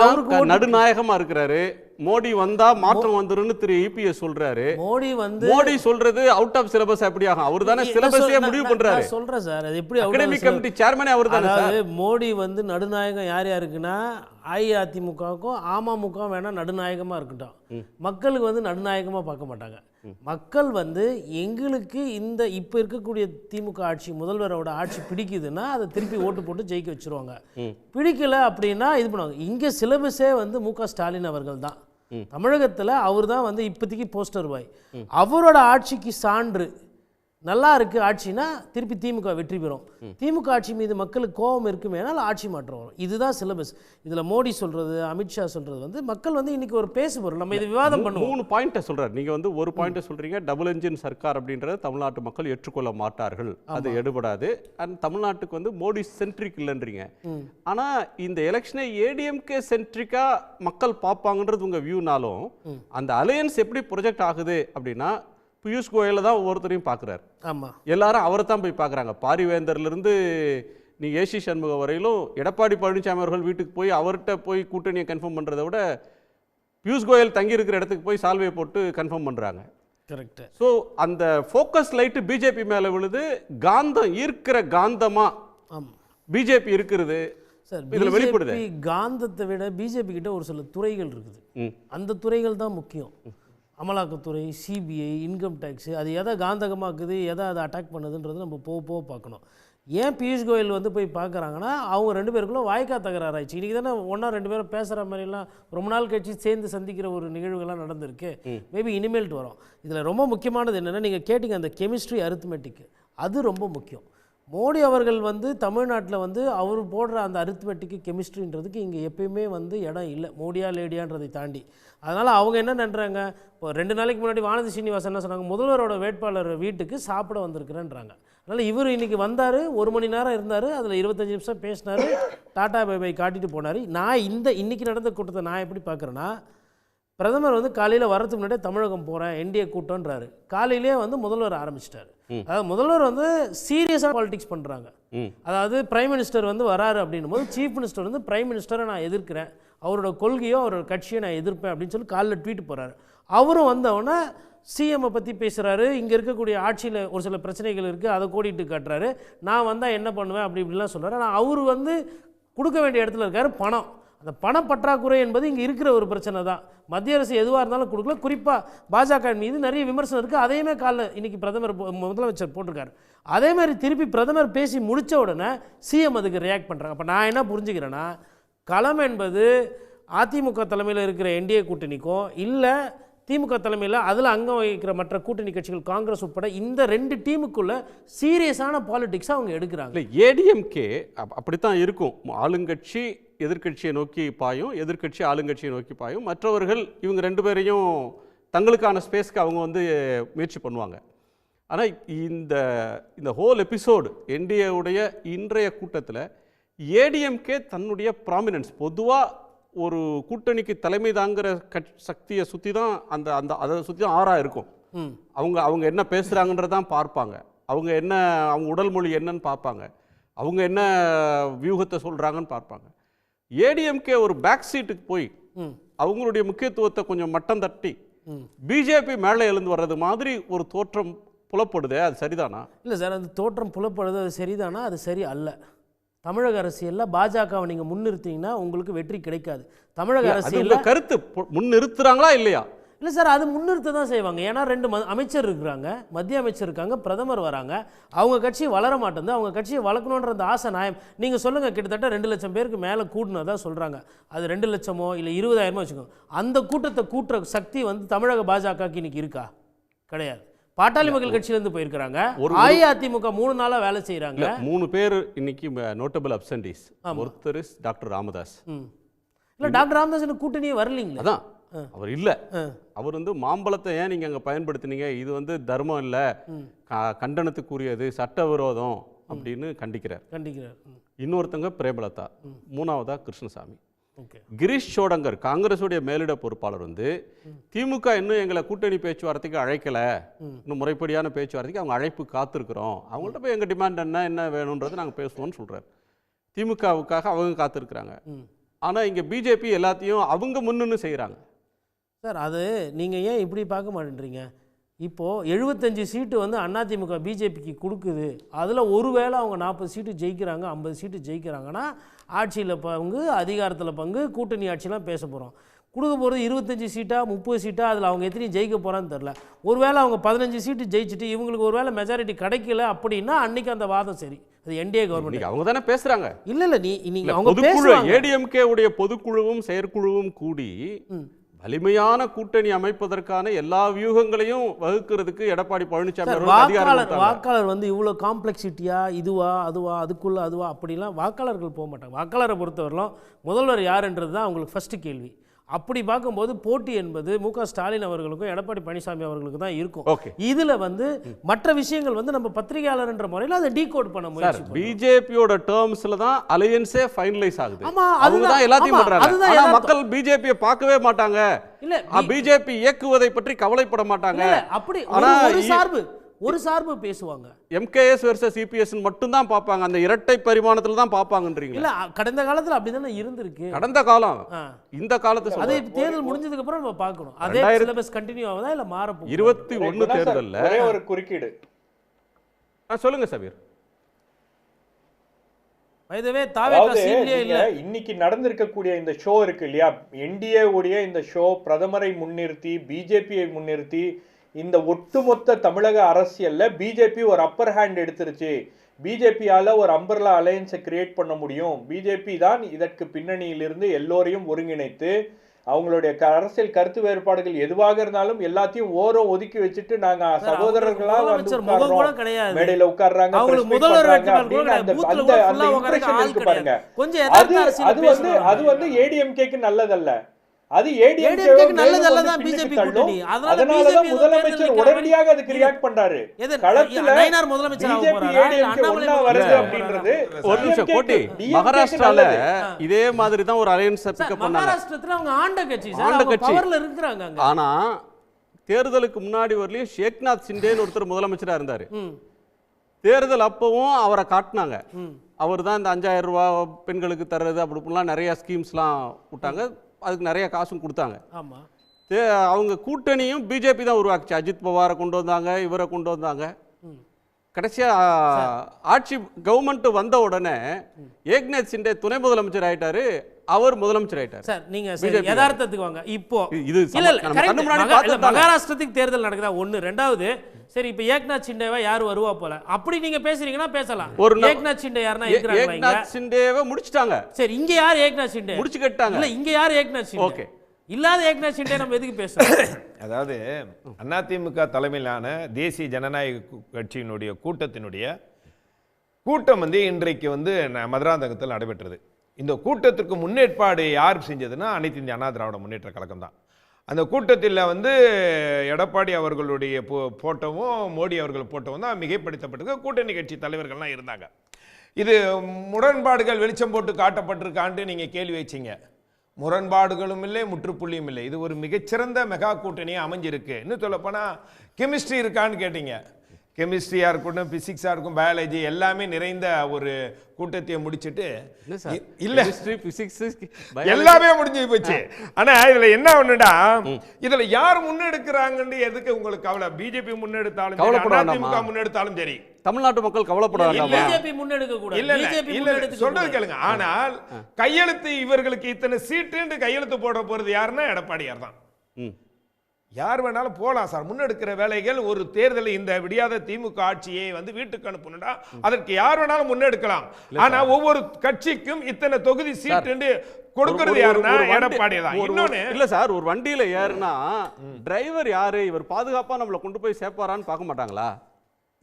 நடுநாயகமா இருக்கிறாரு. மோடி வந்தா மாற்றம் வந்துருன்னு திரு இபிஎஸ் சொல்றாரு. மோடி சொல்றது அவுட் ஆஃப் சிலபஸ் எப்படி ஆகும்? அவர் தானே சிலபஸே முடிவு பண்றாரு. சொல்றேன் சார், அது எப்படி அகாடமிக் கமிட்டி சேர்மனே அவர் தானே சார். மோடி வந்து நடுநாயகம் யார் யாருக்குன்னா அஇஅதிமுகவுக்கும் அமமுகவும் வேணா நடுநாயகமா இருக்கட்டும். மக்களுக்கு வந்து நடுநாயகமா பார்க்க மாட்டாங்க. மக்கள் வந்து எங்களுக்கு இந்த இப்போ இருக்கக்கூடிய திமுக ஆட்சி, முதல்வரோட ஆட்சி பிடிக்குதுன்னா அதை திருப்பி ஓட்டு போட்டு ஜெயிக்க வச்சிருவாங்க. பிடிக்கல அப்படின்னா இது பண்ணுவாங்க. இங்கே சிலபஸே வந்து மு.க. ஸ்டாலின் அவர்கள் தான். தமிழகத்தில் அவர் தான் வந்து இப்போதைக்கு போஸ்டர் பாய். அவரோட ஆட்சிக்கு சான்று நல்லா இருக்குது ஆட்சினா திருப்பி திமுக வெற்றி பெறும். திமுக ஆட்சி மீது மக்களுக்கு கோபம் இருக்குமேனால் ஆட்சி மாற்றம் வரும். இதுதான் சிலபஸ். இதில் மோடி சொல்கிறது, அமித்ஷா சொல்கிறது வந்து மக்கள் வந்து இன்னைக்கு ஒரு பேசுபொருள். நம்ம இது விவாதம் பண்ணுவோம். 3 பாயிண்ட்டை சொல்கிறார். நீங்கள் வந்து ஒரு பாயிண்ட்டை சொல்கிறீங்க, டபுள் என்ஜின் சர்க்கார் அப்படின்றத தமிழ்நாட்டு மக்கள் ஏற்றுக்கொள்ள மாட்டார்கள், அது எடுபடாது. அண்ட் தமிழ்நாட்டுக்கு வந்து மோடி சென்ட்ரிக் இல்லைன்றீங்க. ஆனால் இந்த எலெக்ஷனை ஏடிஎம்கே சென்ட்ரிக்காக மக்கள் பார்ப்பாங்கன்றது உங்கள் வியூனாலும் அந்த அலையன்ஸ் எப்படி ப்ரொஜெக்ட் ஆகுது அப்படின்னா பியூஷ் கோயலை தான் ஒவ்வொருத்தரையும் பார்க்குறாரு. ஆமாம், எல்லாரும் அவரை தான் போய் பார்க்குறாங்க. பாரிவேந்தர்லேருந்து நீ ஏசி சண்முகம் வரையிலும் எடப்பாடி பழனிசாமி அவர்கள் வீட்டுக்கு போய் அவர்கிட்ட போய் கூட்டணியை கன்ஃபார்ம் பண்ணுறதை விட பியூஷ் கோயல் தங்கியிருக்கிற இடத்துக்கு போய் சால்வையை போட்டு கன்ஃபார்ம் பண்ணுறாங்க. கரெக்டு. ஸோ அந்த ஃபோக்கஸ் லைட்டு பிஜேபி மேலே விழுது. காந்தம் ஈர்க்கிற காந்தமாக பிஜேபி இருக்கிறது சார். இதில் வெளிப்படுது. காந்தத்தை விட பிஜேபி கிட்ட ஒரு சில துறைகள் இருக்குது. அந்த துறைகள் தான் முக்கியம். அமலாக்கத்துறை, சிபிஐ, இன்கம் டேக்ஸு, அது எதை காந்தகமாக்குது, எதை அதை அட்டாக் பண்ணுதுன்றது நம்ம போக பார்க்கணும். ஏன் பியூஷ் கோயல் வந்து போய் பார்க்குறாங்கன்னா அவங்க 2 பேருக்குள்ள வாய்க்கா தகராறாயிடுச்சு. இன்றைக்கி தானே ஒன்றா 2 பேரும் பேசுகிற மாதிரிலாம் ரொம்ப நாள் கழிச்சு சேர்ந்து சந்திக்கிற ஒரு நிகழ்வுகள்லாம் நடந்திருக்கு. மேபி இனிமேல்ட்டு வரும். இதில் ரொம்ப முக்கியமானது என்னென்னா, நீங்கள் கேட்டிங்க அந்த கெமிஸ்ட்ரி அரித்மெட்டிக், அது ரொம்ப முக்கியம். மோடி அவர்கள் வந்து தமிழ்நாட்டில் வந்து அவர் போடுற அந்த அரித்மெட்டிக்கு கெமிஸ்ட்ரின்றதுக்கு இங்கே எப்பயுமே வந்து இடம் இல்லை, மோடியா லேடியான்றதை தாண்டி. அதனால் அவங்க என்ன பண்ணுறாங்க, இப்போ 2 நாளைக்கு முன்னாடி வானதி சீனிவாசன் என்ன சொன்னாங்க, முதல்வரோட வேட்பாளர் வீட்டுக்கு சாப்பிட வந்திருக்கிறேன்றாங்க. அதனால் இவர் இன்றைக்கி வந்தார், 1 மணி நேரம் இருந்தார், அதில் 25 நிமிஷம் பேசினார், டாடா பை பை காட்டிட்டு போனார். நான் இன்றைக்கி நடந்த கூட்டத்தை நான் எப்படி பார்க்குறேன்னா, பிரதமர் வந்து காலையில் வரதுக்கு முன்னாடியே தமிழகம் போகிறேன் என்டிஏ கூட்டம்ன்றாரு. காலையிலே வந்து முதல்வர் ஆரம்பிச்சிட்டாரு. அதாவது முதல்வர் வந்து சீரியஸாக பாலிடிக்ஸ் பண்ணுறாங்க. அதாவது பிரைம் மினிஸ்டர் வந்து வராரு அப்படின்னும் போது சீஃப் மினிஸ்டர் வந்து பிரைம் மினிஸ்டரை நான் எதிர்க்கிறேன், அவரோட கொள்கையோ அவரோட கட்சியை நான் எதிர்ப்பேன் அப்படின்னு சொல்லி காலையில் ட்வீட் போகிறாரு. அவரும் வந்தவொடனே சிஎம்ஐ பற்றி பேசுகிறாரு. இங்கே இருக்கக்கூடிய ஆட்சியில் ஒரு சில பிரச்சனைகள் இருக்குது, அதை கோடிட்டு காட்டுறாரு. நான் வந்தால் என்ன பண்ணுவேன் அப்படி இப்படிலாம் சொல்கிறாரு. ஆனால் அவர் வந்து கொடுக்க வேண்டிய இடத்துல இருக்கார் பணம். அந்த பணப்பற்றாக்குறை என்பது இங்கே இருக்கிற ஒரு பிரச்சனை தான். மத்திய அரசு எதுவாக இருந்தாலும் கொடுக்கல. குறிப்பாக பாஜக மீது நிறைய விமர்சனம் இருக்குது. அதையுமே இன்றைக்கி பிரதமர் முதலமைச்சர் போட்டிருக்காரு. அதே மாதிரி திருப்பி பிரதமர் பேசி முடித்த உடனே சிஎம் அதுக்கு ரியாக்ட் பண்ணுறாங்க. அப்போ நான் என்ன புரிஞ்சுக்கிறேன்னா, களம் என்பது அதிமுக தலைமையில் இருக்கிற என்டிஏ கூட்டணிக்கும் இல்லை திமுக தலைமையில் அதில் அங்கம் வகிக்கிற மற்ற கூட்டணி கட்சிகள் காங்கிரஸ் உட்பட இந்த 2 டீமுக்குள்ள சீரியஸான பாலிடிக்ஸை அவங்க எடுக்கிறாங்க. இல்லை, ஏடிஎம்கே அப்படித்தான் இருக்கும். ஆளுங்கட்சி எதிர்க்கட்சியை நோக்கி பாயும், எதிர்க்கட்சி ஆளுங்கட்சியை நோக்கி பாயும். மற்றவர்கள் இவங்க 2 பேரையும் தங்களுக்கான ஸ்பேஸ்க்கு அவங்க வந்து முயற்சி பண்ணுவாங்க. ஆனால் இந்த ஹோல் எபிசோடு என்டிஏவுடைய இன்றைய கூட்டத்தில் ஏடிஎம்கே தன்னுடைய ப்ராமினன்ஸ் பொதுவாக ஒரு கூட்டணிக்கு தலைமை தாங்கிற சக்தியை சுற்றி தான் அதை சுற்றி தான் ஆறாக இருக்கும். அவங்க என்ன பேசுகிறாங்கன்றதான் பார்ப்பாங்க, அவங்க உடல் மொழி என்னன்னு பார்ப்பாங்க, அவங்க என்ன வியூகத்தை சொல்கிறாங்கன்னு பார்ப்பாங்க. ஏடிஎம்கே ஒரு பேக் சீட்டுக்கு போய் அவங்களுடைய முக்கியத்துவத்தை கொஞ்சம் மட்டம் தட்டி பிஜேபி மேலே எழுந்து வர்றது மாதிரி ஒரு தோற்றம் புலப்படுது. அது சரிதானா? இல்லை சார், அது தோற்றம் புலப்படுது, அது சரிதானா? அது சரி அல்ல. தமிழக அரசியலில் பாஜகவை நீங்கள் முன்னிறுத்தீங்கன்னா உங்களுக்கு வெற்றி கிடைக்காது. தமிழக அரசியலில் கருத்து முன்னிறுத்துறாங்களா இல்லையா? இல்லை சார், அது முன்னிறுத்த தான் செய்வாங்க. ஏன்னா 2 அமைச்சர் இருக்கிறாங்க, மத்திய அமைச்சர் இருக்காங்க, பிரதமர் வராங்க. அவங்க கட்சி வளர மாட்டேங்குது. அவங்க கட்சியை வளர்க்கணுன்ற அந்த ஆசை நியாயம். நீங்கள் சொல்லுங்கள், கிட்டத்தட்ட 2 லட்சம் பேருக்கு மேலே கூட்டினதா சொல்கிறாங்க. அது 2 லட்சமோ இல்லை 20,000மோ வச்சுக்கோங்க. அந்த கூட்டத்தை கூட்டுற சக்தி வந்து தமிழக பாஜகக்கு இன்னைக்கு இருக்கா? கிடையாது. பாட்டாளி மக்கள் கட்சியிலேருந்து போயிருக்கிறாங்க. அஇஅதிமுக 3 நாளாக வேலை செய்கிறாங்க. 3 பேர் இன்னைக்கு நோட்டபிள் அப்சன்டீஸ். ஒருத்தர் டாக்டர் ராமதாஸ். இல்லை, டாக்டர் ராமதாஸ் கூட்டணியே வரலீங்களா? அதான் அவர் இல்லை. அவர் வந்து மாம்பழத்தை ஏன் நீங்கள் அங்கே பயன்படுத்தினீங்க, இது வந்து தர்மம் இல்லை, கண்டனத்துக்குரியது, சட்டவிரோதம் அப்படின்னு கண்டிக்கிறார். இன்னொருத்தங்க பிரேமலதா, 3வதா கிருஷ்ணசாமி. கிரீஷ் சோடங்கர் காங்கிரஸுடைய மேலிட பொறுப்பாளர் வந்து திமுக இன்னும் எங்களை கூட்டணி பேச்சுவார்த்தைக்கு அழைக்கலை, இன்னும் முறைப்படியான பேச்சுவார்த்தைக்கு அவங்க அழைப்பு காத்திருக்கிறோம், அவங்கள்ட்ட போய் எங்கள் டிமாண்ட் என்ன வேணுன்றது நாங்கள் பேசுவோம்னு சொல்கிறார். திமுகவுக்காக அவங்க காத்திருக்கிறாங்க. ஆனால் இங்கே பிஜேபி எல்லாத்தையும் அவங்க முன்னுன்னு செய்கிறாங்க. சார், அது நீங்கள் ஏன் இப்படி பார்க்க மாட்டேன்றீங்க? இப்போது 75 சீட்டு வந்து அதிமுக பிஜேபிக்கு கொடுக்குது. அதில் ஒருவேளை அவங்க 40 சீட்டு ஜெயிக்கிறாங்க, 50 சீட்டு ஜெயிக்கிறாங்கன்னா ஆட்சியில் பங்கு, அதிகாரத்தில் பங்கு, கூட்டணி ஆட்சியெலாம் பேச போகிறோம். கொடுக்க போகிறது 25 சீட்டா 30 சீட்டா, அதில் அவங்க எத்தனை ஜெயிக்க போகிறான்னு தெரில. ஒருவேளை அவங்க 15 சீட்டு ஜெயிச்சுட்டு இவங்களுக்கு ஒருவேளை மெஜாரிட்டி கிடைக்கல அப்படின்னா அன்றைக்கி அந்த வாதம் சரி. அது என்டிஏ கவர்மெண்ட் அவங்க தானே பேசுகிறாங்க. இல்லை இல்லை, நீங்கள் அவங்க பேசுகிறாங்க. ஏடிஎம்கே உடைய பொதுக்குழுவும் செயற்குழுவும் கூடி வலிமையான கூட்டணி அமைப்பதற்கான எல்லா வியூகங்களையும் வகுக்கிறதுக்கு எடப்பாடி பழனிசாமி அவர்கள் அதிகாரம் கொடுத்தாங்க. வாக்காளர் வந்து இவ்வளோ காம்ப்ளெக்சிட்டியா, இதுவா அதுவா அதுக்குள்ள அதுவா அப்படிலாம் வாக்காளர்கள் போக மாட்டாங்க. வாக்காளரை பொறுத்தவரையிலும் முதல்வர் யாருன்றது தான் அவங்களுக்கு ஃபர்ஸ்ட் கேள்வி. அப்படி பார்க்கும்போது போட்டி என்பது மு.க. ஸ்டாலின் அவர்களுக்கும் எடப்பாடி பழனிசாமி அவர்களுக்கு தான் இருக்கும். இதுல வந்து மற்ற விஷயங்கள் வந்து நம்ம பத்திரிகையாளர் என்ற முறையில் அதை டீகோட் பண்ண முயற்சி. பிஜேபியோட டேர்ம்ஸ்ல தான் அலையன்ஸே ஃபைனலைஸ் ஆகுது. அவங்க தான் எல்லாத்தையும் பண்றாங்க. ஆனா மக்கள் பிஜேபியை பார்க்கவே மாட்டாங்க. இல்ல பிஜேபி இயக்குவதை பற்றி கவலைப்பட மாட்டாங்க. அப்படி ஒரு சார்பு பேசுவாங்க. எம்கேஎஸ் வெர்சஸ் சிபிஎஸ் மட்டும் தான் பார்ப்பாங்க. அந்த இரட்டை பரிமாணத்துல தான் பார்ப்பாங்கன்றீங்க. இல்ல கடந்த காலத்துல அப்படிதானே இருந்திருக்கு. கடந்த காலம் இந்த காலத்து அதே தேர்தல் முடிஞ்சதுக்கு அப்புறம் நம்ம பார்க்கணும். அதே சிலபஸ் கண்டினியூ ஆகுதா இல்ல மாற போகுதா? 21 தேர்தல்ல ஒரே ஒரு குறுக்கீடு. சொல்லுங்க சபீர். இன்னைக்கு நடந்திருக்கக்கூடிய இந்த ஷோ இருக்கு இல்லையா, என்டிஏ உடைய இந்த ஷோ பிரதமரை முன்னிறுத்தி பிஜேபியை முன்னிறுத்தி இந்த ஒட்டுமொத்த தமிழக அரசியல்ல பிஜேபி ஒரு அப்பர் ஹேண்ட் எடுத்துருச்சு. பிஜேபியால ஒரு அம்பர்லா அலையன்ஸை கிரியேட் பண்ண முடியும். பிஜேபி தான் இதற்கு பின்னணியிலிருந்து எல்லோரையும் ஒருங்கிணைத்து அவங்களுடைய அரசியல் கருத்து வேறுபாடுகள் எதுவாக இருந்தாலும் எல்லாத்தையும் ஓரம் ஒதுக்கி வச்சுட்டு நாங்க சகோதரர்களா மேடையில உட்கார்றாங்க. அது வந்து ஏடிஎம்கேக்கு நல்லதல்ல. அது ஏடிஎம்கேக்கு நல்லதல்ல தான் பிஜேபி கூட்டணி. அதனால தான் முதலமைச்சர் உடனடியாக அதுக்கு ரியாக்ட் பண்றாரு. களத்துல நயினார் முதலமைச்சர் ஆக போறாரு. அண்ணாமலை வருது அப்படின்றது ஒரு நிமிஷம் கோட்டி. மகாராஷ்டிரால இதே மாதிரி தான் ஒரு அலையன்ஸ் பிக்கப் பண்ணாங்க. மகாராஷ்டிரத்துல அவங்க ஆண்ட கட்சி சார், பவர்ல இருக்காங்க அங்க. ஆனா தேர்தலுக்கு முன்னாடி வரலையும் ஷேக்நாத் சிண்டேன்னு ஒருத்தர் முதலமைச்சரா இருந்தாரு. தேர்தல் அப்பவும் அவரை காட்டினாங்க. அவர் தான் இந்த 5000 ரூபாய் பெண்களுக்கு தர்றது அப்படி இப்படிலாம் நிறைய ஸ்கீம்ஸ்லாம் விட்டாங்க. அதுக்கு நிறைய காசும் கொடுத்தாங்க. அவங்க கூட்டணியும் பிஜேபி தான் உருவாக்குச்சு. அஜித் பவாரை கொண்டு வந்தாங்க, இவரை கொண்டு வந்தாங்க. கடைசியா ஆட்சி கவர்மெண்ட் வந்த உடனே ஏக்நாத் சிண்டே துணை முதலமைச்சர் ஆயிட்டாரு, அவர் முதலமைச்சர் ஆயிட்டாரு. சார் நீங்க யதார்த்தத்துக்கு வாங்க. இப்போ இது மகாராஷ்டிரத்துக்கு தேர்தல் நடக்குதா ஒண்ணு. ரெண்டாவது சரி இப்ப ஏக்நாத் சிண்டேவா யாரு வருவா போல அப்படி நீங்க பேசுறீங்கன்னா பேசலாம். ஏக்நாத் சிண்டே யாருன்னா இருக்கிறாங்க. ஏக்நாத் சிண்டேவை முடிச்சிட்டாங்க. சரி இங்க யார் ஏக்நாத் சிண்டே முடிச்சு கட்டாங்க. இல்ல இங்க யார் ஏக்நாத் சிண்டே? ஓகே இல்லாத ஏக்நாத் சிண்டே நம்ம எதுக்கு பேசுறோம்? அதாவது அதிமுக தலைமையிலான தேசிய ஜனநாயக கட்சியினுடைய கூட்டத்தினுடைய கூட்டம் வந்து இன்றைக்கு வந்து மதுராந்தகத்தில் நடைபெற்றது. இந்த கூட்டத்திற்கு முன்னேற்பாடு யார் செஞ்சதுன்னா அனைத்து இந்திய அண்ணா திராவிட முன்னேற்ற கழகம் தான். அந்த கூட்டத்தில் வந்து எடப்பாடி அவர்களுடைய போட்டோவும் மோடி அவர்கள் போட்டோவும் தான் மிகைப்படுத்தப்பட்டது. கூட்டணி கட்சி தலைவர்கள்லாம் இருந்தாங்க. இது முரண்பாடுகள் வெளிச்சம் போட்டு காட்டப்பட்டிருக்கான்ட்டு நீங்கள் கேள்வி வச்சிங்க. முரண்பாடுகளும் இல்லை, முற்றுப்புள்ளியும் இல்லை. இது ஒரு மிகச்சிறந்த மெகா கூட்டணியாக அமைஞ்சிருக்கு. இன்னும் சொல்லப்போனால் கெமிஸ்ட்ரி இருக்கான்னு கேட்டீங்க. கெமிஸ்ட்ரியாக இருக்கட்டும், பிசிக்ஸாக இருக்கும், பயாலஜி எல்லாமே நிறைந்த ஒரு கூட்டத்தை முடிச்சுட்டு இல்ல எல்லாமே முடிஞ்சு போச்சு. ஆனா இதுல என்ன ஒண்ணுடா, இதுல யார் முன்னெடுக்கிறாங்கன்னு எதுக்கு உங்களுக்கு கவலை? பிஜேபி முன்னெடுத்தாலும் அதிமுக முன்னெடுத்தாலும் சரி, தமிழ்நாட்டு மக்கள் கவலைப்படாத. பிஜேபி முன்னெடுக்க கூடாது. இல்ல சொல்றது கேளுங்க. ஆனால் கையெழுத்து இவர்களுக்கு இத்தனை சீட்டு கையெழுத்து போட போறது யாருன்னா எடப்பாடியார் தான். யார் வேணாலும் போலாம் சார். முன்னெடுக்கிற வேலைகள் ஒரு தேர்தலில் இந்த விடியாத திமுக ஆட்சியை வந்து வீட்டுக்கு அனுப்பணும்னா அதற்கு யார் வேணாலும் முன்னெடுக்கலாம். ஆனா ஒவ்வொரு கட்சிக்கும் இத்தனை தொகுதி சீட்டு கொடுக்கிறது யாருன்னா எடப்பாடி தான். இன்னொன்னு இல்ல சார், ஒரு வண்டியில ஏறுனா டிரைவர் யாரு, இவர் பாதுகாப்பா நம்மளை கொண்டு போய் சேர்ப்பாரான்னு பார்க்க மாட்டாங்களா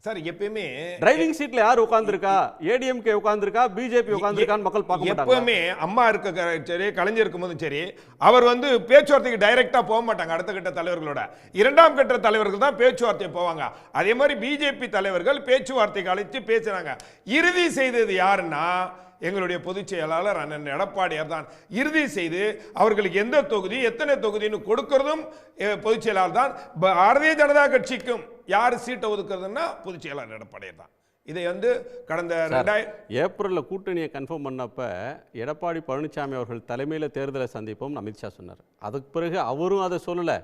சார்? எப்பயுமே டிரைவிங் சீட்ல யார் உட்கார்ந்திருக்கா, ஏடிஎம்கே உட்கார்ந்திருக்கா, பிஜேபி உட்கார்ந்திருக்கான்னு மக்கள் பார்க்க மாட்டாங்க. எப்பவுமே அம்மா இருக்க சரி, கலைஞர் இருக்கும்போதும் சரி, அவர் வந்து பேச்சுவார்த்தைக்கு டைரக்டா போக மாட்டாங்க. அடுத்த கட்ட தலைவர்களோட இரண்டாம் கட்ட தலைவர்கள் தான் பேச்சுவார்த்தை போவாங்க. அதே மாதிரி பிஜேபி தலைவர்கள் பேச்சுவார்த்தைக்கு அழைத்து பேசுறாங்க. இறுதி செய்தது யாருன்னா எங்களுடைய பொதுச் செயலாளர் அண்ணன் எடப்பாடியார் தான். இறுதி செய்து அவர்களுக்கு எந்த தொகுதி எத்தனை தொகுதின்னு கொடுக்கிறதும் பொதுச் செயலாளர் தான். பாரதிய ஜனதா கட்சிக்கும் யார் சீட்டை ஒதுக்குறதுன்னா பொதுச் செயலாளர் எடப்பாடியார் தான். இதை வந்து கடந்த ஏப்ரல்ல கூட்டணியை கன்ஃபார்ம் பண்ணப்ப எடப்பாடி பழனிசாமி அவர்கள் தலைமையில் தேர்தலை சந்திப்போம் அமித்ஷா சொன்னார். அதுக்கு பிறகு அவரும் அதை சொல்லல.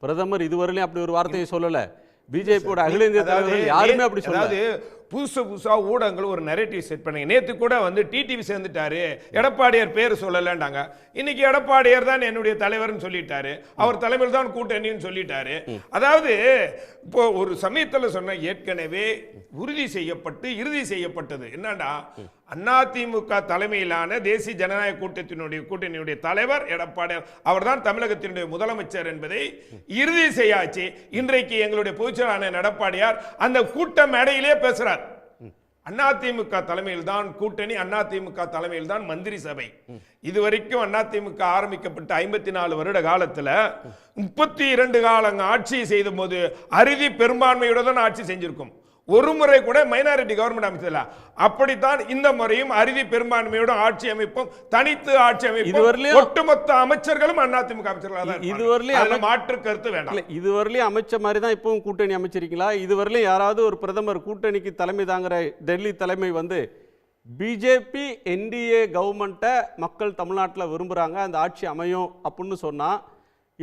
பிரதமர் இதுவரையிலும் அப்படி ஒரு வார்த்தையை சொல்லல. பிஜேபியோட அகில இந்திய தலைவர்கள் யாருமே அப்படி சொல்லாது. புதுசா ஊடகங்கள் ஒரு நரேட்டிவ் செட் பண்ணீங்க. நேத்து கூட வந்து டிடிவி சேர்ந்துட்டாரு, எடப்பாடியார் பேர் சொல்லலன்றாங்க. இன்னைக்கு எடப்பாடியார் தான் என்னுடைய தலைவர்னு சொல்லிட்டாரு, அவர் தலைமையில் தான் கூட்டணின்னு சொல்லிட்டாரு. அதாவது இப்போ ஒரு சமயத்தில் சொன்ன ஏற்கனவே உறுதி செய்யப்பட்டு இறுதி செய்யப்பட்டது என்னடா, அதிமுக தலைமையிலான தேசிய ஜனநாயக கூட்டணியுடைய தலைவர் எடப்பாடியார், அவர்தான் தமிழகத்தினுடைய முதலமைச்சர் என்பதை இறுதி செய்யாச்சு. இன்றைக்கு எங்களுடைய பொதுச்செயலாளர் எடப்பாடியார் அந்த கூட்ட மேடையிலே பேசுறார். அதிமுக தலைமையில் தான் கூட்டணி, அதிமுக தலைமையில் தான் மந்திரி சபை. இதுவரைக்கும் அதிமுக ஆரம்பிக்கப்பட்ட 54 வருட காலத்துல 32 காலங்க ஆட்சி செய்த போது அறுதி பெரும்பான்மையோட தான் ஆட்சி செஞ்சிருக்கும். ஒரு முறை கூட மைனாரிட்டி கவர்மெண்ட் அமைச்சதில்ல. அப்படித்தான் இந்த முறையும் அறுதி பெரும்பான்மையோட ஆட்சி அமைப்பும், தனித்து ஆட்சி அமைப்பும், ஒட்டுமொத்த அமைச்சர்களும் அதிமுக அமைச்சர்களாக இதுவரையிலும் மாற்று கருத்து வேண்டாம். இதுவரையிலும் அமைச்ச மாதிரி தான் இப்பவும் கூட்டணி அமைச்சிருக்கீங்களா? இதுவரையிலும் யாராவது ஒரு பிரதமர் கூட்டணிக்கு தலைமை தாங்கிற டெல்லி தலைமை வந்து பிஜேபி என்டிஏ கவர்மெண்ட்டை மக்கள் தமிழ்நாட்டில் விரும்புறாங்க, அந்த ஆட்சி அமையும் அப்படின்னு சொன்னா,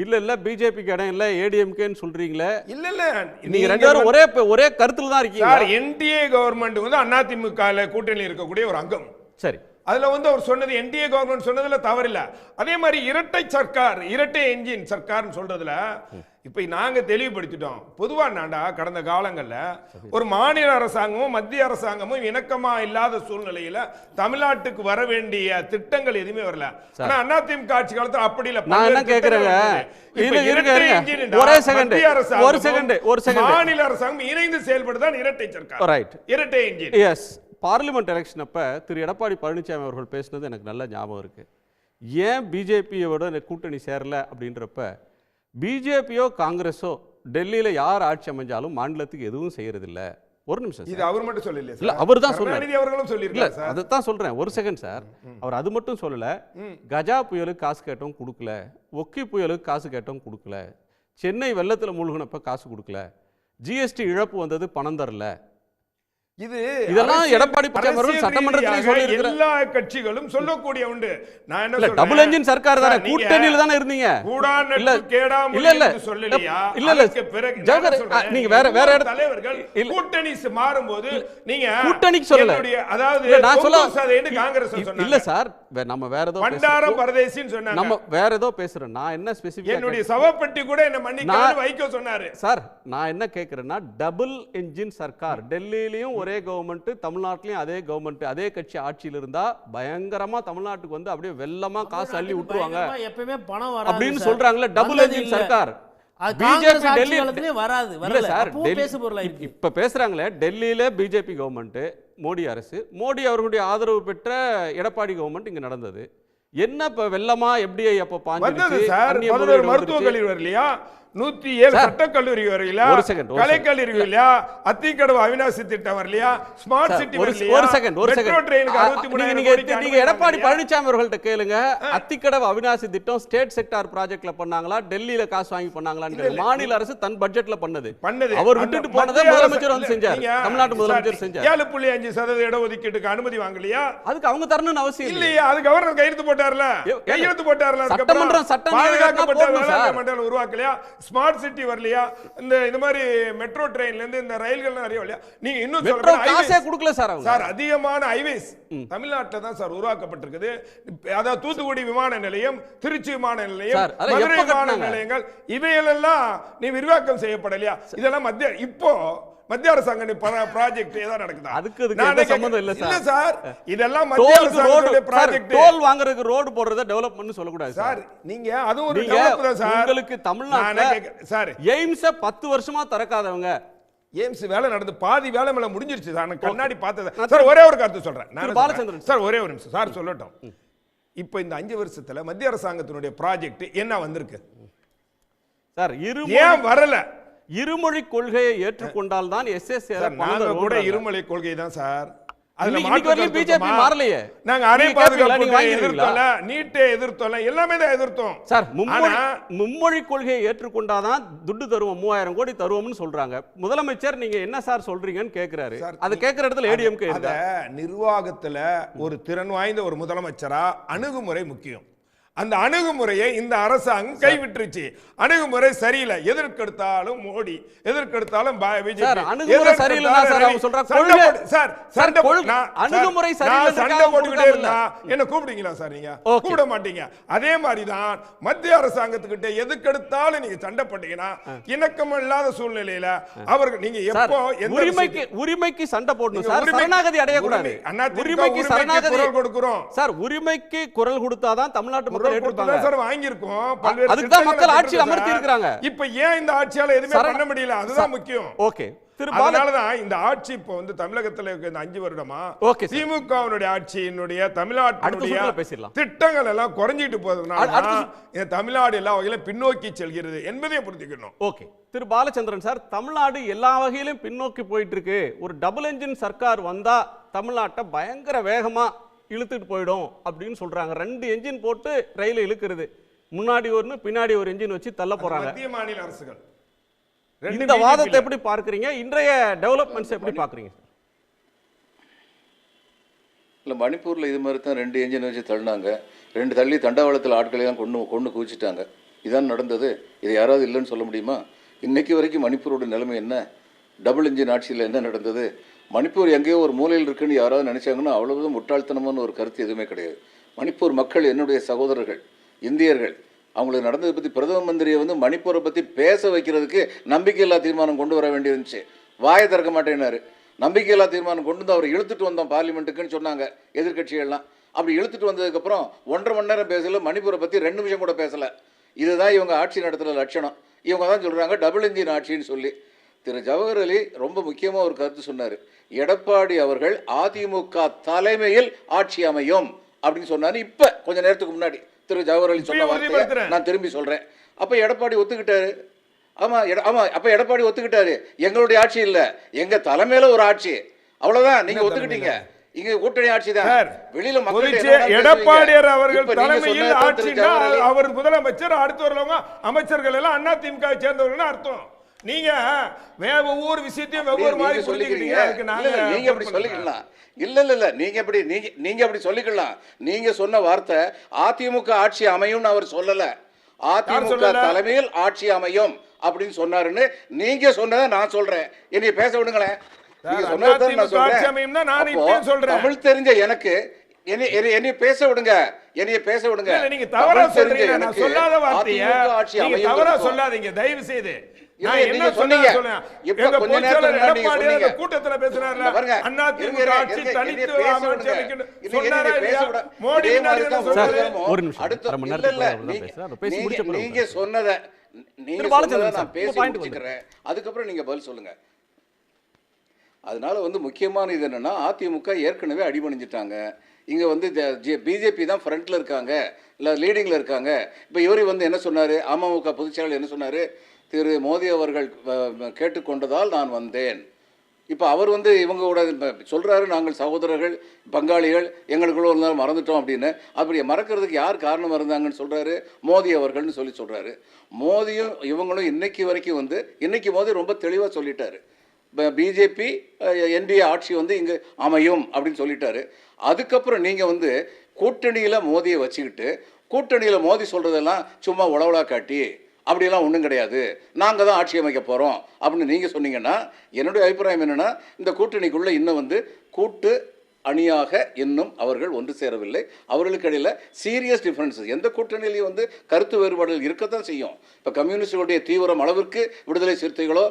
இல்ல பிஜேபிக்கு இடம் இல்ல ஏடிஎம்கேன்னு சொல்றீங்களே? இல்ல நீங்க ரெண்டு பேரும் ஒரே கருத்துல தான் இருக்கீங்க. சார், என்டிஏ கவர்மெண்ட் வந்து அதிமுக கூட்டணியில் இருக்கக்கூடிய ஒரு அங்கம். சரி, அதுல வந்து அவர் சொன்னது என்டிஏ கவர்மெண்ட் சொன்னதுல தவறில்ல. அதே மாதிரி இரட்டை சர்க்கார், இரட்டை என்ஜின் சர்க்கார் சொல்றதுல இப்ப நாங்க தெளிவுபடுத்திட்டோம். பொதுவா நாண்டா கடந்த காலங்கள்ல ஒரு மாநில அரசாங்கமும் மத்திய அரசாங்கமும் இணக்கமா இல்லாத சூழ்நிலையில தமிழ்நாட்டுக்கு வர வேண்டிய திட்டங்கள் எதுவுமே வரல. ஆனா அதிமுக ஆட்சி காலத்துல அப்படி இல்ல. நான் என்ன கேக்குறேங்க, மாநில அரசாங்கம் இணைந்து செயல்படுதான் இரட்டை சர்க்கார், இரட்டை என்ஜின். எஸ், பார்லிமெண்ட் எலெக்ஷன் அப்ப திரு எடப்பாடி பழனிசாமி அவர்கள் பேசினது எனக்கு நல்ல ஞாபகம் இருக்கு. ஏன் பிஜேபியோட கூட்டணி சேரல அப்படின்றப்ப, பிஜேபியோ காங்கிரஸோ டெல்லியில யார் ஆட்சி அமைஞ்சாலும் மாநிலத்துக்கு எதுவும் செய்யறதில்ல. ஒரு நிமிஷம், இது அவர் மட்டும் சொல்லல இல்ல, அவர் தான் சொல்றாரு. அவர்களும் சொல்லிருக்காங்க சார். அதான் சொல்றேன், ஒரு செகண்ட் சார். அவர் அது மட்டும் சொல்லல, கஜா புயலுக்கு காசு கேட்டோம் கொடுக்கல, ஒக்கி புயலுக்கு காசு கேட்டோம் கொடுக்கல, சென்னை வெள்ளத்துல மூழ்கினப்ப காசு கொடுக்கல, ஜிஎஸ்டி இழப்பு வந்தது பணம் தரல. இதெல்லாம் எடப்பாடி பழனிசாமி சட்டமன்றத்தில் சொல்லி இருக்கிற எல்லா கட்சிகளும் சொல்லக்கூடிய உண்டு. நான் என்ன சொல்றேன், டபுள் என்ஜின் சர்க்கார் தான, கூட்டணியில தான இருந்தீங்க. இல்ல சொல்லலையா? இல்ல நீங்க வேற தலைவர்கள் கூட்டணி மாறும்போது நீங்க கூட்டணிக்கு சொல்லல. அதாவது நான் சொல்ல காங்கிரஸ் சொன்னாங்க. இல்ல சார், நம்ம வேற ஏதோ பண்டார பரதேசின்னு சொன்னாங்க. நம்ம வேற ஏதோ பேசுறோம். நான் என்ன ஸ்பெசிஃபிக், என்னுடைய சவப்பெட்டி கூட என்ன மன்னிக்காம வைக்க சொன்னாரு சார். நான் என்ன கேக்குறேன்னா, டபுள் என்ஜின் சர்க்கார், டெல்லியிலயும் ஒரே கவர்மெண்ட், தமிழ்நாட்டிலயும் அதே கவர்மெண்ட், அதே கட்சி ஆட்சியில் இருந்தா பயங்கரமா தமிழ்நாட்டுக்கு வந்து அப்படியே வெள்ளமா காசு அள்ளி விட்டுருவாங்க எப்பவுமே பணம் வராது அப்படின்னு சொல்றாங்கல்ல. Double engine Sarkar BJP Delhi வராது. இப்ப பேசுறாங்களே, டெல்லியில பிஜேபி கவர்மெண்ட், மோடி அரசு, மோடி அவர்களுடைய ஆதரவு பெற்ற எடப்பாடி கவர்மெண்ட் இங்க நடந்தது. என்ன இப்ப வெள்ளமா எப்படி அப்ப பாஞ்சது சார்? மருத்துவ கல்லூரி வரலையா, 107 சட்டக்கல்லூரி வரலையா, கலைக்கல்லூரி வரலையா, அத்திக்கடவு அவினாசி திட்டம் வரலையா, ஸ்மார்ட் சிட்டி வரலையா? ஒரு செகண்ட் மெட்ரோ ட்ரெயினுக்கு 63,000 நீங்க எடப்பாடி பழனிசாமி அவர்கள்ட்ட கேளுங்க. அத்திக்கடவு அவினாசி திட்டம் ஸ்டேட் செக்டார் ப்ராஜெக்ட்ல பண்ணாங்களா, டெல்லியில காசு வாங்கி பண்ணாங்களான்னு மாநில அரசு தன் பட்ஜெட்ல பண்ணது. அவர் விட்டுட்டு போனதை முதலமைச்சர் வந்து செஞ்சார், தமிழ்நாட்டு முதலமைச்சர் செஞ்சார். 7.5% இடஒதுக்கீட்டுக்கு அனுமதி வாங்கலையா? அதுக்கு அவங்க தரணும்னு அவசியம் இல்லையா? அது கவர்னர் கையெழுத்து போட்டார்ல, கையெழுத்து போட்டார்ல. சட்டமன்றம் சட்டம் பாதுகாக்கப்பட்ட வேளாண் மண்டலம் உருவாக்கலையா? ஸ்மார்ட் சிட்டி வரலையா? இந்த மாதிரி மெட்ரோ ட்ரெயின்ல இருந்து இந்த ரயில்கள் நிறைய வரலையா? நீங்க இன்னும் மெட்ரோ காசே கொடுக்கல சார். சார், அதிகமான ஹைவேஸ் தமிழ்நாட்டில் தான் சார் உருவாக்கப்பட்டிருக்குது. அதாவது தூத்துக்குடி விமான நிலையம், திருச்சி விமான நிலையம், மதுரை விமான நிலையங்கள், இவையெல்லாம் நீ விரிவாக்கம் செய்யப்படலையா? இதெல்லாம் இப்போ மத்திய அரசாங்க ப்ராஜெக்ட் ஏதாவது நடக்குதா? அதுக்கு சம்பந்தம் இல்ல சார். சார், இதெல்லாம் மத்திய அரசாங்க ப்ராஜெக்ட். டோல் வாங்குறதுக்கு ரோட் போடுறத டெவலப்மென்ட் சொல்ல கூடாது சார். நீங்க அது ஒரு டெவலப் தான் சார். உங்களுக்கு தமிழ்நாட்டுல சார் எய்ம்ஸ் 10 வருஷமா திறக்காதவங்க, எய்ம்ஸ் வேலை நடந்து பாதி வேலை மேல முடிஞ்சிருச்சு சார். நான் கண்ணாடி பார்த்தது சார். ஒரே ஒரு கருத்து சொல்றேன் நான் சார், ஒரே ஒரு நிமிஷம் சார் சொல்லட்டும். இப்போ இந்த 5 வருஷத்துல மத்திய அரசாங்கத்தினுடைய ப்ராஜெக்ட் என்ன வந்திருக்கு சார்? ஏன் வரல? இருமொழி கொள்கையை ஏற்றுக்கொண்டால் தான் எஸ்எஸ்ஏ கூட இருமொழி கொள்கை தான் சார். பிஜேபி மாறலையே. நாங்க அரை பாதுகாப்பு எதிர்த்தோம்ல, நீட்டை எதிர்த்தோம்ல, எல்லாமே தான் எதிர்த்தோம் சார். மும்மொழி கொள்கையை ஏற்றுக்கொண்டாதான் துட்டு தருவோம், 3000 கோடி தருவோம்னு சொல்றாங்க. முதலமைச்சர் நீங்க என்ன சார் சொல்றீங்கன்னு கேக்குறாரு. அது கேக்குற இடத்துல ஏடிஎம்கே நிர்வாகத்துல ஒரு திறன் வாய்ந்த ஒரு முதலமைச்சரா அணுகுமுறை முக்கியம். அந்த அணுகுமுறையை இந்த அரசாங்கம் கைவிட்டுருச்சு. அணுகுமுறை சரியில்லை. எதற்கெடுத்தாலும் மோடி, எதற்கெடுத்தாலும் சார் அணுகுமுறை சரியில்லைனா சார் அவங்க சொல்றாங்க கொள்கை சார் சண்டை அணுகுமுறை சண்டை போட்டுக்கிட்டே இருந்தா என்ன கூப்பிடுவீங்களா சார்? நீங்க கூப்பிட மாட்டீங்க. அதே மாதிரி தான் மத்திய அரசாங்கத்துக்கிட்ட எதுக்கெடுத்தாலும் நீங்க சண்டை போட்டீங்கன்னா இணக்கம் இல்லாத சூழ்நிலையில அவர்கள் நீங்க எப்போ உரிமைக்கு சண்டை போடணும் சார், சரணாகதி அடைய கூடாது. உரிமைக்கு சரணாகதி குரல் கொடுக்கிறோம் சார், உரிமைக்கு குரல் கொடுத்தாதான் தமிழ்நாட்டு மக்கள் ஏற்றுப்பாங்க சார். வாங்கியிருக்கோம், அதுக்கு தான் மக்கள் ஆட்சி அமர்த்தி இருக்காங்க. இப்ப ஏன் இந்த ஆட்சியால எதுவுமே பண்ண முடியல? அதுதான் முக்கியம். ஓகே, அதனாலதான் இந்த ஆட்சி இப்போ வந்து தமிழகத்துல இந்த 5 வருடமா திமுகவினுடைய ஆட்சியினுடைய தமிழ்நாட்டினுடைய திட்டங்கள் எல்லாம் குறைஞ்சிட்டு போறதுனால தமிழ்நாடு எல்லா வகையிலும் பின்னோக்கி செல்கிறது என்பதை புரிஞ்சுக்கணும். ஓகே, திரு பாலச்சந்திரன் சார், தமிழ்நாடு எல்லா வகையிலும் பின்னோக்கி போயிட்டு இருக்கு. ஒரு டபுள் என்ஜின் சர்க்கார் வந்தா தமிழ்நாட்டை பயங்கர வேகமா இழுத்துட்டு போயிடும் அப்படின்னு சொல்றாங்க. 2 என்ஜின் போட்டு ரயில இழுக்கிறது, முன்னாடி ஒன்னு பின்னாடி ஒரு என்ஜின் வச்சு தள்ள போறாங்க மத்திய மாநில அரசுகள். இந்த வாதத்தை எப்படி பார்க்கறீங்க? இன்றைய டெவலப்மெண்ட்ஸ் எப்படி பார்க்கறீங்க? இல்ல, மணிப்பூர்ல இது மாதிரி தான் 2 என்ஜின் வச்சு தள்ளினாங்க. 2 தள்ளி தண்டவாளத்தில் ஆட்களையெல்லாம் கொண்டு குவிச்சிட்டாங்க. இதான் நடந்தது. இது யாராவது இல்லைன்னு சொல்ல முடியுமா? இன்னைக்கு வரைக்கும் மணிப்பூரோட நிலைமை என்ன? டபுள் என்ஜின் ஆட்சியில் என்ன நடந்தது? மணிப்பூர் எங்கேயோ ஒரு மூலையில் இருக்குன்னு யாராவது நினைச்சாங்கன்னா அவ்வளவுதான் முட்டாள்தனமான ஒரு கருத்து எதுவுமே கிடையாது. மணிப்பூர் மக்கள் என்னுடைய சகோதரர்கள், இந்தியர்கள். அவங்களுக்கு நடந்ததை பற்றி பிரதம மந்திரியை வந்து மணிப்பூரை பற்றி பேச வைக்கிறதுக்கு நம்பிக்கையில்லா தீர்மானம் கொண்டு வர வேண்டியிருந்துச்சு. வாயை திறக்க மாட்டேன்னாரு. நம்பிக்கையில்லா தீர்மானம் கொண்டு வந்து அவரை இழுத்துட்டு வந்தோம் பார்லிமெண்ட்டுக்குன்னு சொன்னாங்க எதிர்கட்சிகள்லாம். அப்படி இழுத்துட்டு வந்ததுக்கப்புறம் 1.5 மணி நேரம் பேசல, மணிப்பூரை பற்றி 2 நிமிஷம் கூட பேசலை. இதுதான் இவங்க ஆட்சி நடத்துகிற லட்சணம். இவங்க தான் சொல்கிறாங்க டபுள் என்ஜின் ஆட்சின்னு சொல்லி. திரு ஜவஹர் அலி ரொம்ப முக்கியமாக ஒரு கருத்து சொன்னார். எடப்பாடி அவர்கள் அதிமுக தலைமையில் ஆட்சி அமையும் அப்படின்னு சொன்னாரு. இப்போ கொஞ்சம் நேரத்துக்கு முன்னாடி திரு ஜவஹர் அலி சொன்ன வார்த்தையை நான் திரும்பி சொல்கிறேன். அப்போ எடப்பாடி ஒத்துக்கிட்டாரு. ஆமாம், அப்போ எடப்பாடி ஒத்துக்கிட்டாரு. எங்களுடைய ஆட்சி இல்லை, எங்கள் தலைமையில் ஒரு ஆட்சி, அவ்வளோதான். நீங்கள் ஒத்துக்கிட்டீங்க. இங்க கூட்டணி ஆட்சி தான். வெளியில மக்கள் எடப்பாடியார் அவர்கள் தலைமையில் ஆட்சினா அவர் முதலமைச்சர், அடுத்து வரவங்க அமைச்சர்கள் எல்லாம் அதிமுக சேர்ந்தவர்கள் அர்த்தம். நீங்க ஒவ்வொரு விஷயத்தையும் ஒவ்வொரு மாதிரி சொல்லிக்கிறீங்க. நீங்க அப்படி சொல்லிக்கலாம். இல்ல நீங்க அப்படி சொல்லிக்கலாம். நீங்க சொன்ன வார்த்தை அதிமுக ஆட்சி அமையும்னு அவர் சொல்லல. அதிமுக தலைமையில் ஆட்சி அமையும் அப்படின்னு சொன்னாருன்னு நீங்க சொன்னதை நான் சொல்றேன். என்னைய பேச விடுங்களேன். நீங்க சொன்னதான் நான் சொல்றேன். தமிழ் தெரிஞ்ச எனக்கு என்னைய பேச விடுங்க. என்னைய பேச விடுங்க. நீங்க தவறா சொல்றீங்க. நான் சொல்லாத வார்த்தையை நீங்க தவறா சொல்லாதீங்க தயவு செய்து. நான் என்ன சொன்னீங்க? எங்க பொதுச்செயலாளர் எடப்பாடியார் கூட்டத்துல பேசுறாருல, அதிமுக ஆட்சி தனித்து அமைச்சு அமைக்கணும் சொன்னாரா இல்லையா? மோடி சார் ஒரு நிமிஷம், அரை மணி நேரத்துக்கு பேசுறாரு. பேசி முடிச்ச பிறகு நீங்க சொன்னதை நான் பேசி முடிச்சுக்கிறேன். அதுக்கப்புறம் நீங்க பதில் சொல்லுங்க. அதனால வந்து முக்கியமான இது என்னன்னா, அதிமுக ஏற்கனவே அடிபணிஞ்சிட்டாங்க. இங்கே வந்து பிஜேபி தான் ஃப்ரண்ட்டில் இருக்காங்க, இல்லை லீடிங்கில் இருக்காங்க. இப்போ இவர் வந்து என்ன சொன்னார்? அமமுக பொதுச்செயலாளர் என்ன சொன்னார்? திரு மோடி அவர்கள் கேட்டுக்கொண்டதால் நான் வந்தேன். இப்போ அவர் வந்து இவங்களோட சொல்கிறாரு, நாங்கள் சகோதரர்கள், பங்காளிகள், எங்களுக்குள்ள ஒரு நாள் மறந்துட்டோம் அப்படின்னு. அப்படி மறக்கிறதுக்கு யார் காரணமாக இருந்தாங்கன்னு சொல்கிறாரு? மோடி அவர்கள்னு சொல்கிறாரு. மோடியும் இவங்களும் இன்னைக்கு வரைக்கும் வந்து இன்னைக்கு மோடி ரொம்ப தெளிவாக சொல்லிட்டாரு, பிஜேபி என்டிஏ ஆட்சி வந்து இங்கே அமையும் அப்படின்னு சொல்லிட்டாரு. அதுக்கப்புறம் நீங்கள் வந்து கூட்டணியில் மோதியை வச்சுக்கிட்டு கூட்டணியில் மோதி சொல்கிறதெல்லாம் சும்மா உளவுலா காட்டி அப்படியெல்லாம் ஒன்றும் கிடையாது, நாங்கள் தான் ஆட்சி அமைக்க போகிறோம் அப்படின்னு நீங்கள் சொன்னீங்கன்னா, என்னுடைய அபிப்பிராயம் என்னென்னா, இந்த கூட்டணிக்குள்ளே இன்னும் வந்து கூட்டு அணியாக இன்னும் அவர்கள் ஒன்று சேரவில்லை. அவர்களுக்கு இடையில் சீரியஸ் டிஃபரன்ஸஸ். எந்த கூட்டணியிலையும் வந்து கருத்து வேறுபாடுகள் இருக்கத்தான் செய்யும். இப்போ கம்யூனிஸ்டுடைய தீவிரம் அளவிற்கு விடுதலை சிறுத்தைகளோ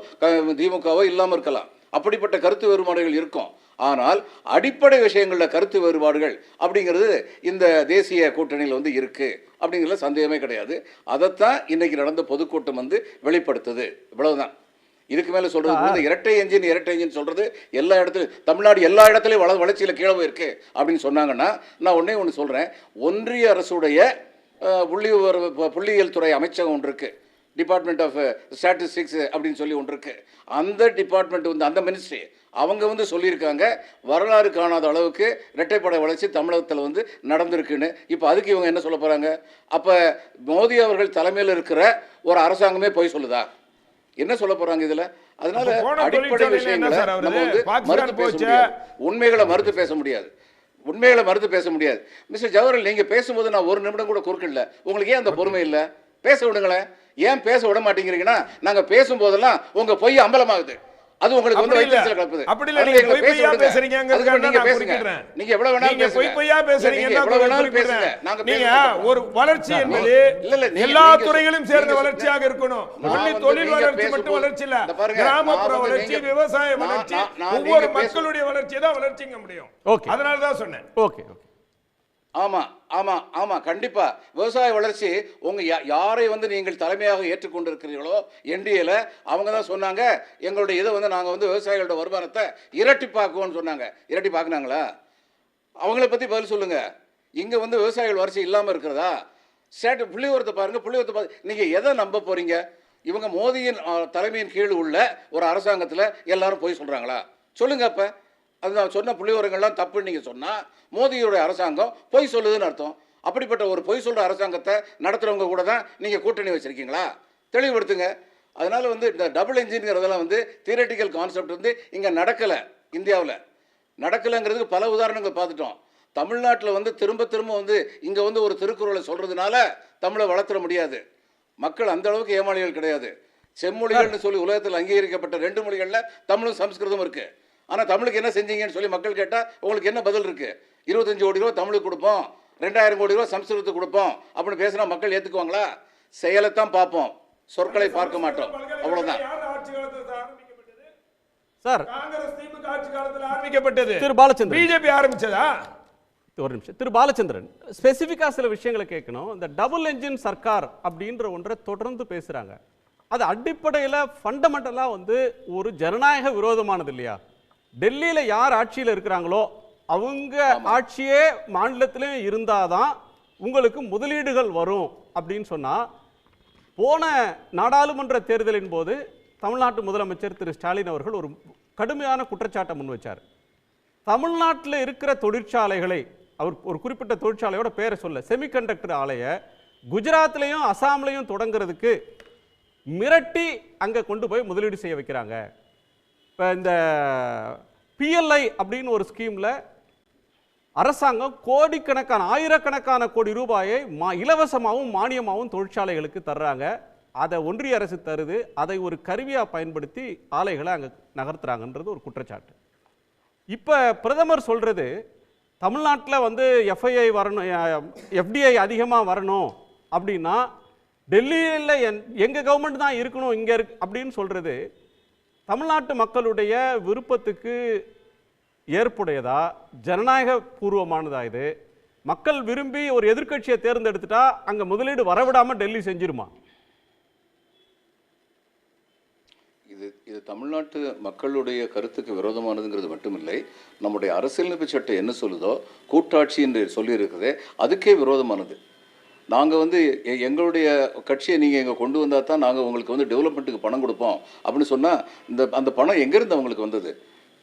திமுகவோ இல்லாமல் இருக்கலாம். அப்படிப்பட்ட கருத்து வேறுபாடுகள் இருக்கும். ஆனால் அடிப்படை விஷயங்களில் கருத்து வேறுபாடுகள் அப்படிங்கிறது இந்த தேசிய கூட்டணியில் வந்து இருக்குது அப்படிங்கிறதுல சந்தேகமே கிடையாது. அதைத்தான் இன்னைக்கு நடந்த பொதுக்கூட்டம் வந்து வெளிப்படுத்துது. இவ்வளவுதான். இதுக்கு மேலே சொல்றது இரட்டை என்ஜின் சொல்றது எல்லா இடத்துலையும், தமிழ்நாடு எல்லா இடத்துலையும் வளர்ச்சியில் கீழே இருக்கு அப்படின்னு சொன்னாங்கன்னா, நான் ஒன்று சொல்கிறேன். ஒன்றிய அரசுடைய புள்ளியியல் துறை அமைச்சகம் ஒன்று இருக்கு, டிபார்ட்மெண்ட் ஆஃப் ஸ்டாட்டிஸ்டிக்ஸ் அப்படின்னு சொல்லி ஒன்று இருக்கு. அந்த டிபார்ட்மெண்ட் வந்து அந்த மினிஸ்ட்ரி அவங்க வந்து சொல்லியிருக்காங்க, வரலாறு காணாத அளவுக்கு இரட்டைப்படை வளர்ச்சி தமிழகத்தில் வந்து நடந்திருக்குன்னு. இப்போ அதுக்கு இவங்க என்ன சொல்ல போகிறாங்க? அப்போ மோடி அவர்கள் தலைமையில் இருக்கிற ஒரு அரசாங்கமே போய் சொல்லுதா? என்ன சொல்ல போறாங்க இதுல? அதனால அடிப்படை விஷயங்களை நம்ம வந்து மறுத்து பேச முடியாது, உண்மைகளை மறுத்து பேச முடியாது. உண்மைகளை மறுத்து பேச முடியாது. மிஸ்டர் ஜவஹர்லால், நீங்க பேசும்போது நான் ஒரு நிமிடம் கூட குறுக்கல. உங்களுக்கு ஏன் அந்த பொறுமை இல்லை? பேச விடுங்களேன். ஏன் பேச விட மாட்டேங்கிறீங்கன்னா, நாங்க பேசும்போதெல்லாம் உங்க பொய் அம்பலமாகுது. அது உங்களுக்கு வந்து வைத்தியத்தில் கலப்புது. அப்படி இல்ல, நீங்க பொய் பொய்யா பேசுறீங்கங்கிறதுக்காக நீங்க நான் பேசுங்க. குறிப்பிடுறேன். நீங்க எவ்வளவு வேணாலும் நீங்க பொய் பொய்யா பேசுறீங்கன்னா பேசுங்க. நீங்க ஒரு வளர்ச்சி என்பது எல்லா துறைகளும் சேர்ந்த வளர்ச்சியாக இருக்கணும். ஒன்லி தொழில் வளர்ச்சி மட்டும் வளர்ச்சி இல்ல, கிராமப்புற வளர்ச்சி, விவசாய வளர்ச்சி, ஒவ்வொரு மக்களுடைய வளர்ச்சி தான் வளர்ச்சிங்க முடியும். அதனால தான் சொன்னேன். ஓகே. ஆமா ஆமா ஆமா கண்டிப்பா. விவசாய வளர்ச்சி உங்க யாரை வந்து நீங்கள் தலைமையாக ஏற்றுக்கொண்டிருக்கிறீர்களோ என்டிஏல, அவங்க தான் சொன்னாங்க எங்களுடைய இதை வந்து நாங்கள் வந்து விவசாயிகளோட வருமானத்தை இரட்டிப்பாக்குவோம்னு சொன்னாங்க. இரட்டிப்பாக்குனாங்களா? அவங்கள பத்தி பதில் சொல்லுங்க. இங்க வந்து விவசாயிகள் வளர்ச்சி இல்லாம இருக்கிறதா? புள்ளிவரத்தை பாருங்க. புள்ளிவரத்தை நீங்க எதை நம்ப போறீங்க? இவங்க மோடியின் தலைமையின் கீழ் உள்ள ஒரு அரசாங்கத்தில் எல்லாரும் போய் சொல்றாங்களா? சொல்லுங்க. அப்ப அது நான் சொன்ன புள்ளிவரங்கள்லாம் தப்புன்னு நீங்கள் சொன்னால் மோடியோடைய அரசாங்கம் பொய் சொல்லுதுன்னு அர்த்தம். அப்படிப்பட்ட ஒரு பொய் சொல்கிற அரசாங்கத்தை நடத்துகிறவங்க கூட தான் நீங்கள் கூட்டணி வச்சுருக்கீங்களா? தெளிவுபடுத்துங்க. அதனால் வந்து இந்த டபுள் என்ஜின்ங்கிறதெல்லாம் வந்து தியரட்டிக்கல் கான்செப்ட் வந்து இங்கே நடக்கலை. இந்தியாவில் நடக்கலைங்கிறதுக்கு பல உதாரணங்கள் பார்த்துட்டோம். தமிழ்நாட்டில் வந்து திரும்ப திரும்ப வந்து இங்கே வந்து ஒரு திருக்குறளை சொல்கிறதுனால தமிழை வளர்த்துற முடியாது. மக்கள் அந்த அளவுக்கு ஏமாளிகள் கிடையாது. செம்மொழிகள்னு சொல்லி உலகத்தில் அங்கீகரிக்கப்பட்ட 2 மொழிகளில் தமிழும் சம்ஸ்கிருதம் இருக்குது. ஆனால் தமிழுக்கு என்ன செஞ்சீங்கன்னு சொல்லி மக்கள் கேட்டால் உங்களுக்கு என்ன பதில் இருக்குது? 25 கோடி ரூபா தமிழுக்கு கொடுப்போம், 2000 கோடி ரூபா சம்ஸ்கிருதத்துக்கு கொடுப்போம் அப்படின்னு பேசினா மக்கள் ஏற்றுக்குவாங்களா? செயலைத்தான் பார்ப்போம், சொற்களை பார்க்க மாட்டோம். அவ்வளோதான் சார். காங்கிரஸ் திமுக ஆட்சி காலத்தில் ஆரம்பிக்கப்பட்டது. திரு பாலச்சந்திரன், பிஜேபி ஆரம்பிச்சதா? ஒரு நிமிஷம். திரு பாலச்சந்திரன், ஸ்பெசிஃபிக்காக சில விஷயங்களை கேட்கணும். இந்த டபுள் என்ஜின் சர்க்கார் அப்படின்ற ஒன்றை தொடர்ந்து பேசுகிறாங்க. அது அடிப்படையில் ஃபண்டமெண்டலாக வந்து ஒரு ஜனநாயக விரோதமானது இல்லையா? டெல்லியில் யார் ஆட்சியில் இருக்கிறாங்களோ அவங்க ஆட்சியே மாநிலத்திலும் இருந்தாதான் உங்களுக்கு முதலீடுகள் வரும் அப்படின்னு சொன்னால், போன நாடாளுமன்ற தேர்தலின் போது தமிழ்நாட்டு முதலமைச்சர் திரு ஸ்டாலின் அவர்கள் ஒரு கடுமையான குற்றச்சாட்டை முன் வச்சார். தமிழ்நாட்டில் இருக்கிற தொழிற்சாலைகளை, அவர் ஒரு குறிப்பிட்ட தொழிற்சாலையோட பேரை சொல்ல, செமிகண்டக்டர் ஆலையை குஜராத்லையும் அசாம்லையும் தொடங்குறதுக்கு மிரட்டி அங்கே கொண்டு போய் முதலீடு செய்ய வைக்கிறாங்க. இப்போ இந்த பிஎல்ஐ அப்படின்னு ஒரு ஸ்கீமில் அரசாங்கம் கோடிக்கணக்கான, ஆயிரக்கணக்கான கோடி ரூபாயை இலவசமாகவும் மானியமாகவும் தொழிற்சாலைகளுக்கு தர்றாங்க. அதை ஒன்றிய அரசு தருது. அதை ஒரு கருவியாக பயன்படுத்தி ஆலைகளை அங்கே நகர்த்துறாங்கன்றது ஒரு குற்றச்சாட்டு. இப்போ பிரதமர் சொல்கிறது தமிழ்நாட்டில் வந்து எஃப்ஐஐ வரணும், எஃப்டிஐ அதிகமாக வரணும் அப்படின்னா டெல்லியில் எங்கள் கவர்மெண்ட் தான் இருக்கணும் இங்கே அப்படின்னு சொல்கிறது தமிழ்நாட்டு மக்களுடைய விருப்பத்துக்கு ஏற்புடையதா, ஜனநாயக பூர்வமானதா? இது மக்கள் விரும்பி ஒரு எதிர்க்கட்சியை தேர்ந்தெடுத்துட்டா அங்கே முதலீடு வரவிடாமல் டெல்லி செஞ்சிருமா? இது தமிழ்நாட்டு மக்களுடைய கருத்துக்கு விரோதமானதுங்கிறது மட்டுமில்லை, நம்முடைய அரசியலமைப்பு சட்டம் என்ன சொல்லுதோ, கூட்டாட்சி என்று சொல்லியிருக்குதே அதுக்கே விரோதமானது. நாங்கள் வந்து எங்களுடைய கட்சியை நீங்கள் இங்கே கொண்டு வந்தால் தான் நாங்கள் உங்களுக்கு வந்து டெவலப்மெண்ட்டுக்கு பணம் கொடுப்போம் அப்படின்னு சொன்னால், அந்த பணம் எங்கேருந்து அவங்களுக்கு வந்தது?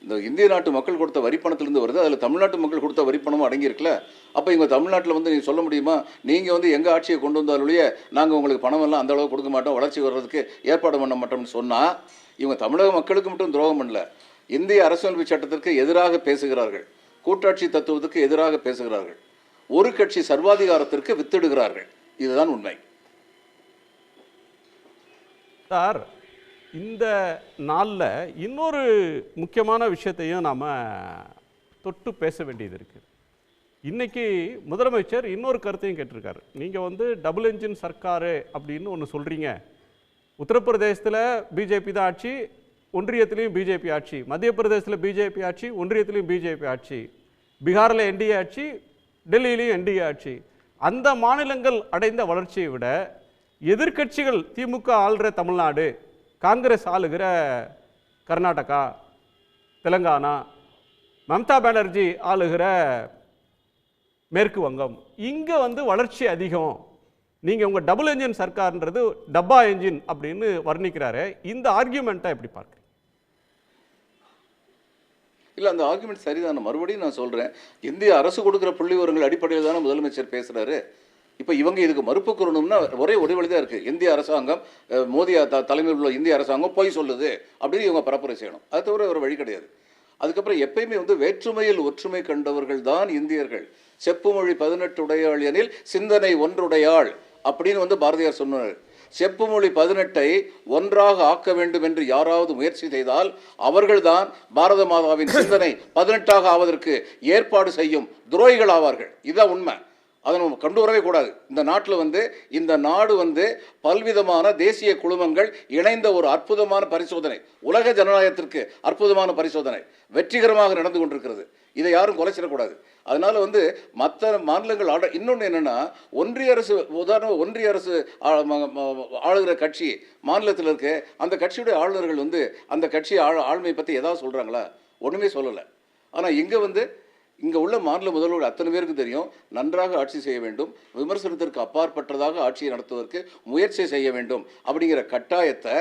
இந்த இந்திய நாட்டு மக்கள் கொடுத்த வரி பணத்திலிருந்து வருது. அதில் தமிழ்நாட்டு மக்கள் கொடுத்த வரி பணமும் அடங்கியிருக்கல. அப்போ இங்கே தமிழ்நாட்டில் வந்து நீங்கள் சொல்ல முடியுமா, நீங்கள் வந்து எங்கள் ஆட்சியை கொண்டு வந்தாலுடைய நாங்கள் உங்களுக்கு பணமெல்லாம் அந்த அளவு கொடுக்க மாட்டோம், வளர்ச்சி வர்றதுக்கு ஏற்பாடு பண்ண மாட்டோம்னு சொன்னால், இவங்க தமிழக மக்களுக்கு மட்டும் துரோகம் பண்ணல, இந்திய அரசியலமைப்பு சட்டத்திற்கு எதிராக பேசுகிறார்கள், கூட்டாட்சி தத்துவத்துக்கு எதிராக பேசுகிறார்கள், ஒரு கட்சி சர்வாதிகாரத்திற்கு வித்திடுகிறார்கள். இதுதான் உண்மை. சார், இந்த நாளில் இன்னொரு முக்கியமான விஷயத்தையும் நாம் தொட்டு பேச வேண்டியது இருக்குது. இன்றைக்கி முதலமைச்சர் இன்னொரு கருத்தையும் கேட்டிருக்காரு. நீங்கள் வந்து டபுள் என்ஜின் சர்க்காரு அப்படின்னு ஒன்று சொல்கிறீங்க. உத்தரப்பிரதேசத்தில் பிஜேபி தான் ஆட்சி, ஒன்றியத்திலையும் பிஜேபி ஆட்சி, மத்திய பிரதேசத்தில் பிஜேபி ஆட்சி, ஒன்றியத்திலையும் பிஜேபி ஆட்சி, பீகாரில் என்டிஏ ஆட்சி, டெல்லியிலையும் என்டிஏ ஆட்சி. அந்த மாநிலங்கள் அடைந்த வளர்ச்சியை விட எதிர்க்கட்சிகள் திமுக ஆளுகிற தமிழ்நாடு, காங்கிரஸ் ஆளுகிற கர்நாடகா, தெலுங்கானா, மம்தா பானர்ஜி ஆளுகிற மேற்கு வங்கம், இங்கே வந்து வளர்ச்சி அதிகம். நீங்கள் உங்கள் டபுள் என்ஜின் சர்க்கார்ன்றது டப்பா என்ஜின் அப்படின்னு வர்ணிக்கிறாரு. இந்த ஆர்கியூமெண்ட்டை எப்படி பார்க்குறீங்க? இல்லை, அந்த ஆர்குமெண்ட் சரிதான. மறுபடியும் நான் சொல்கிறேன், இந்திய அரசு கொடுக்குற புள்ளி விவரங்கள் அடிப்படையில் தானே முதலமைச்சர் பேசுகிறாரு. இப்போ இவங்க இதுக்கு மறுப்பு கூறணும்னா ஒரே வழி தான் இருக்குது. இந்திய அரசாங்கம், மோடி தலைமையில் உள்ள இந்திய அரசாங்கம் பொய் சொல்லுது அப்படின்னு இவங்க பரப்புரை செய்யணும். அது தவிர ஒரு வழி கிடையாது. அதுக்கப்புறம் எப்பயுமே வந்து வேற்றுமையில் ஒற்றுமை கண்டவர்கள் தான் இந்தியர்கள். செப்புமொழி 18 உடையாள் எனில் சிந்தனை ஒன்றுடையாள் அப்படின்னு வந்து பாரதியார் சொன்னார். செப்புமொழி 18ஐ ஒன்றாக ஆக்க வேண்டும் என்று யாராவது முயற்சி செய்தால் அவர்கள்தான் பாரத மாதாவின் சிந்தனை 18ஆக ஆவதற்கு ஏற்பாடு செய்யும் துரோகிகள் ஆவார்கள். இதுதான் உண்மை. அதை நம்ம கொண்டு வரவே கூடாது. இந்த நாட்டில் வந்து இந்த நாடு வந்து பல்விதமான தேசிய குழுமங்கள் இணைந்த ஒரு அற்புதமான பரிசோதனை, உலக ஜனநாயகத்திற்கு அற்புதமான பரிசோதனை வெற்றிகரமாக நடந்து கொண்டிருக்கிறது. இதை யாரும் குலைச்சிடக்கூடாது. அதனால வந்து மற்ற மாநிலங்கள் இன்னொன்று என்னன்னா, ஒன்றிய அரசு உதாரணம் ஒன்றிய அரசு ஆளுகிற கட்சி மாநிலத்தில் இருக்கு, அந்த கட்சியுடைய ஆளுநர்கள் வந்து அந்த கட்சி ஆளுமையை பற்றி ஏதாவது சொல்கிறாங்களா? ஒன்றுமே சொல்லலை. ஆனால் இங்கே உள்ள மாநில முதல்வர்கள் அத்தனை பேருக்கு தெரியும், நன்றாக ஆட்சி செய்ய வேண்டும், விமர்சனத்திற்கு அப்பாற்பட்டதாக ஆட்சியை நடத்துவதற்கு முயற்சி செய்ய வேண்டும் அப்படிங்கிற கட்டாயத்தை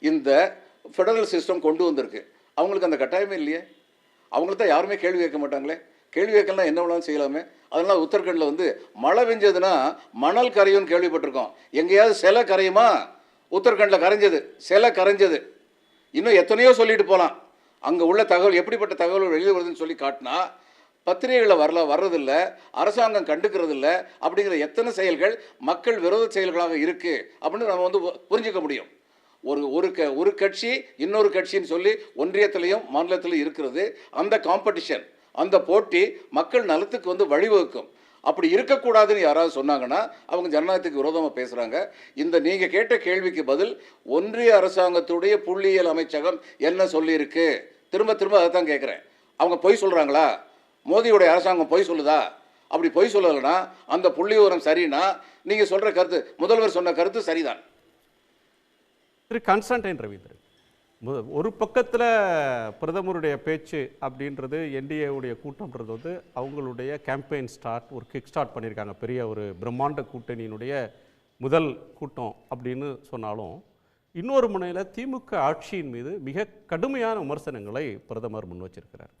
இந்த ஃபெடரல் சிஸ்டம் கொண்டு வந்திருக்கு. அவங்களுக்கு அந்த கட்டாயமே இல்லையே. அவங்களுக்கு தான் யாருமே கேள்வி கேட்க மாட்டாங்களே. கேள்வி கேட்கலாம், என்ன வேணாலும் செய்யலாமே. அதனால் உத்தரகண்டில் வந்து மழை பெஞ்சதுன்னா மணல் கரையும்னு கேள்விப்பட்டிருக்கோம். எங்கேயாவது சிலை கரையுமா? உத்தரகண்டில் கரைஞ்சது, சிலை கரைஞ்சது. இன்னும் எத்தனையோ சொல்லிட்டு போகலாம். அங்கே உள்ள தகவல் எப்படிப்பட்ட தகவல் வெளியே வருதுன்னு சொல்லி காட்டினா பத்திரிகைகளில் வர்றதில்லை, அரசாங்கம் கண்டுக்கிறதில்ல அப்படிங்கிற எத்தனை செயல்கள் மக்கள் விரோத செயல்களாக இருக்குது அப்படின்னு நம்ம வந்து புரிஞ்சுக்க முடியும். ஒரு கட்சி இன்னொரு கட்சின்னு சொல்லி ஒன்றியத்திலையும் மாநிலத்திலையும் இருக்கிறது. அந்த காம்படிஷன், அந்த போட்டி மக்கள் நலத்துக்கு வந்து வழிவகுக்கும். அப்படி இருக்கக்கூடாதுன்னு யாராவது சொன்னாங்கன்னா அவங்க ஜனநாயகத்துக்கு விரோதமாக பேசுகிறாங்க. இந்த நீங்கள் கேட்ட கேள்விக்கு பதில் ஒன்றிய அரசாங்கத்துடைய புள்ளியியல் அமைச்சகம் என்ன சொல்லியிருக்கு? திரும்ப திரும்ப அதை தான் கேட்குறேன். அவங்க பொய் சொல்கிறாங்களா? மோடியுடைய அரசாங்கம் பொய் சொல்லுதா? அப்படி பொய் சொல்லலைன்னா அந்த புள்ளி விவரம் சரின்னா நீங்கள் சொல்கிற கருத்து, முதல்வர் சொன்ன கருத்து சரிதான். திரு கான்ஸ்டன்டைன் ரவீந்திரன், ஒரு பக்கத்தில் பிரதமருடைய பேச்சு அப்படின்றது என்டிஏவுடைய கூட்டம்ன்றது வந்து அவங்களுடைய கேம்பெயின் ஸ்டார்ட், ஒரு கிக் ஸ்டார்ட் பண்ணியிருக்காங்க. பெரிய ஒரு பிரம்மாண்ட கூட்டணியினுடைய முதல் கூட்டம் அப்படின்னு சொன்னாலும், இன்னொரு முனையில் திமுக ஆட்சியின் மீது மிக கடுமையான விமர்சனங்களை பிரதமர் முன் வச்சிருக்கிறார்.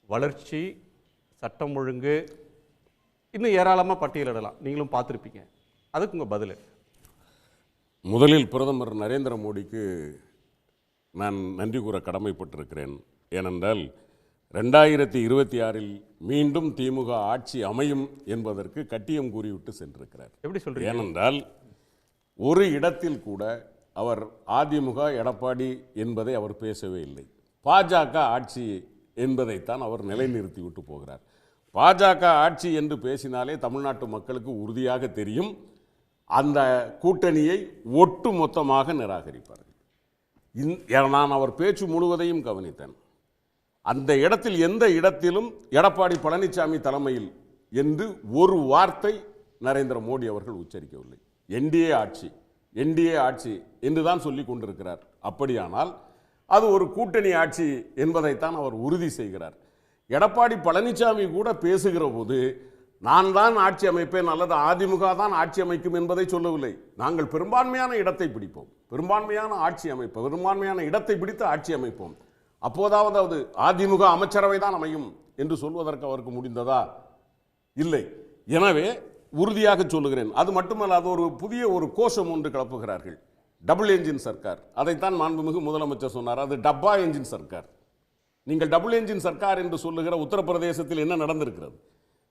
வளர்ச்சி, சட்டம் ஒழுங்கு, இன்னும் ஏராளமாக பட்டியலிடலாம். நீங்களும் பார்த்துருப்பீங்க. அதுக்கு உங்கள் பதில்? முதலில் பிரதமர் நரேந்திர மோடிக்கு நான் நன்றி கூற கடமைப்பட்டிருக்கிறேன். ஏனென்றால் 2026 மீண்டும் திமுக ஆட்சி அமையும் என்பதற்கு கட்டியம் கூறிவிட்டு சென்றிருக்கிறார். எப்படி சொல்றீங்க? ஏனென்றால் ஒரு இடத்தில் கூட அவர் அதிமுக எடப்பாடி என்பதை அவர் பேசவே இல்லை. பாஜக ஆட்சி என்பதைத்தான் அவர் நிலைநிறுத்தி விட்டு போகிறார். பாஜக ஆட்சி என்று பேசினாலே தமிழ்நாட்டு மக்களுக்கு உறுதியாக தெரியும், அந்த கூட்டணியை ஒட்டு மொத்தமாக நிராகரிப்பார்கள். நான் அவர் பேச்சு முழுவதையும் கவனித்தேன். அந்த இடத்தில் எந்த இடத்திலும் எடப்பாடி பழனிசாமி தலைமையில் என்று ஒரு வார்த்தை நரேந்திர மோடி அவர்கள் உச்சரிக்கவில்லை. என்டிஏ ஆட்சி, என்டிஏ ஆட்சி என்றுதான் சொல்லி கொண்டிருக்கிறார். அப்படியானால் அது ஒரு கூட்டணி ஆட்சி என்பதைத்தான் அவர் உறுதி செய்கிறார். எடப்பாடி பழனிசாமி கூட பேசுகிற போது நான் தான் ஆட்சி அமைப்பேன் அல்லது அதிமுக தான் ஆட்சி அமைக்கும் என்பதை சொல்லவில்லை. நாங்கள் பெரும்பான்மையான இடத்தை பிடிப்போம், பெரும்பான்மையான ஆட்சி அமைப்போம், பெரும்பான்மையான இடத்தை பிடித்து ஆட்சி அமைப்போம். அப்போதாவது அதிமுக அமைச்சரவை தான் அமையும் என்று சொல்வதற்கு அவருக்கு முடிந்ததா? இல்லை. எனவே உறுதியாக சொல்லுகிறேன். அது மட்டுமல்ல, அது ஒரு புதிய ஒரு கோஷம் ஒன்று கிளப்புகிறார்கள். Double engine Sarkar. அதைத்தான் மாண்புமிகு முதலமைச்சர் சொன்னார். அது டப்பா என்ஜின் சர்க்கார். நீங்கள் டபுள் என்ஜின் சர்க்கார் என்று சொல்லுகிற உத்தரப்பிரதேசத்தில் என்ன நடந்திருக்கிறது?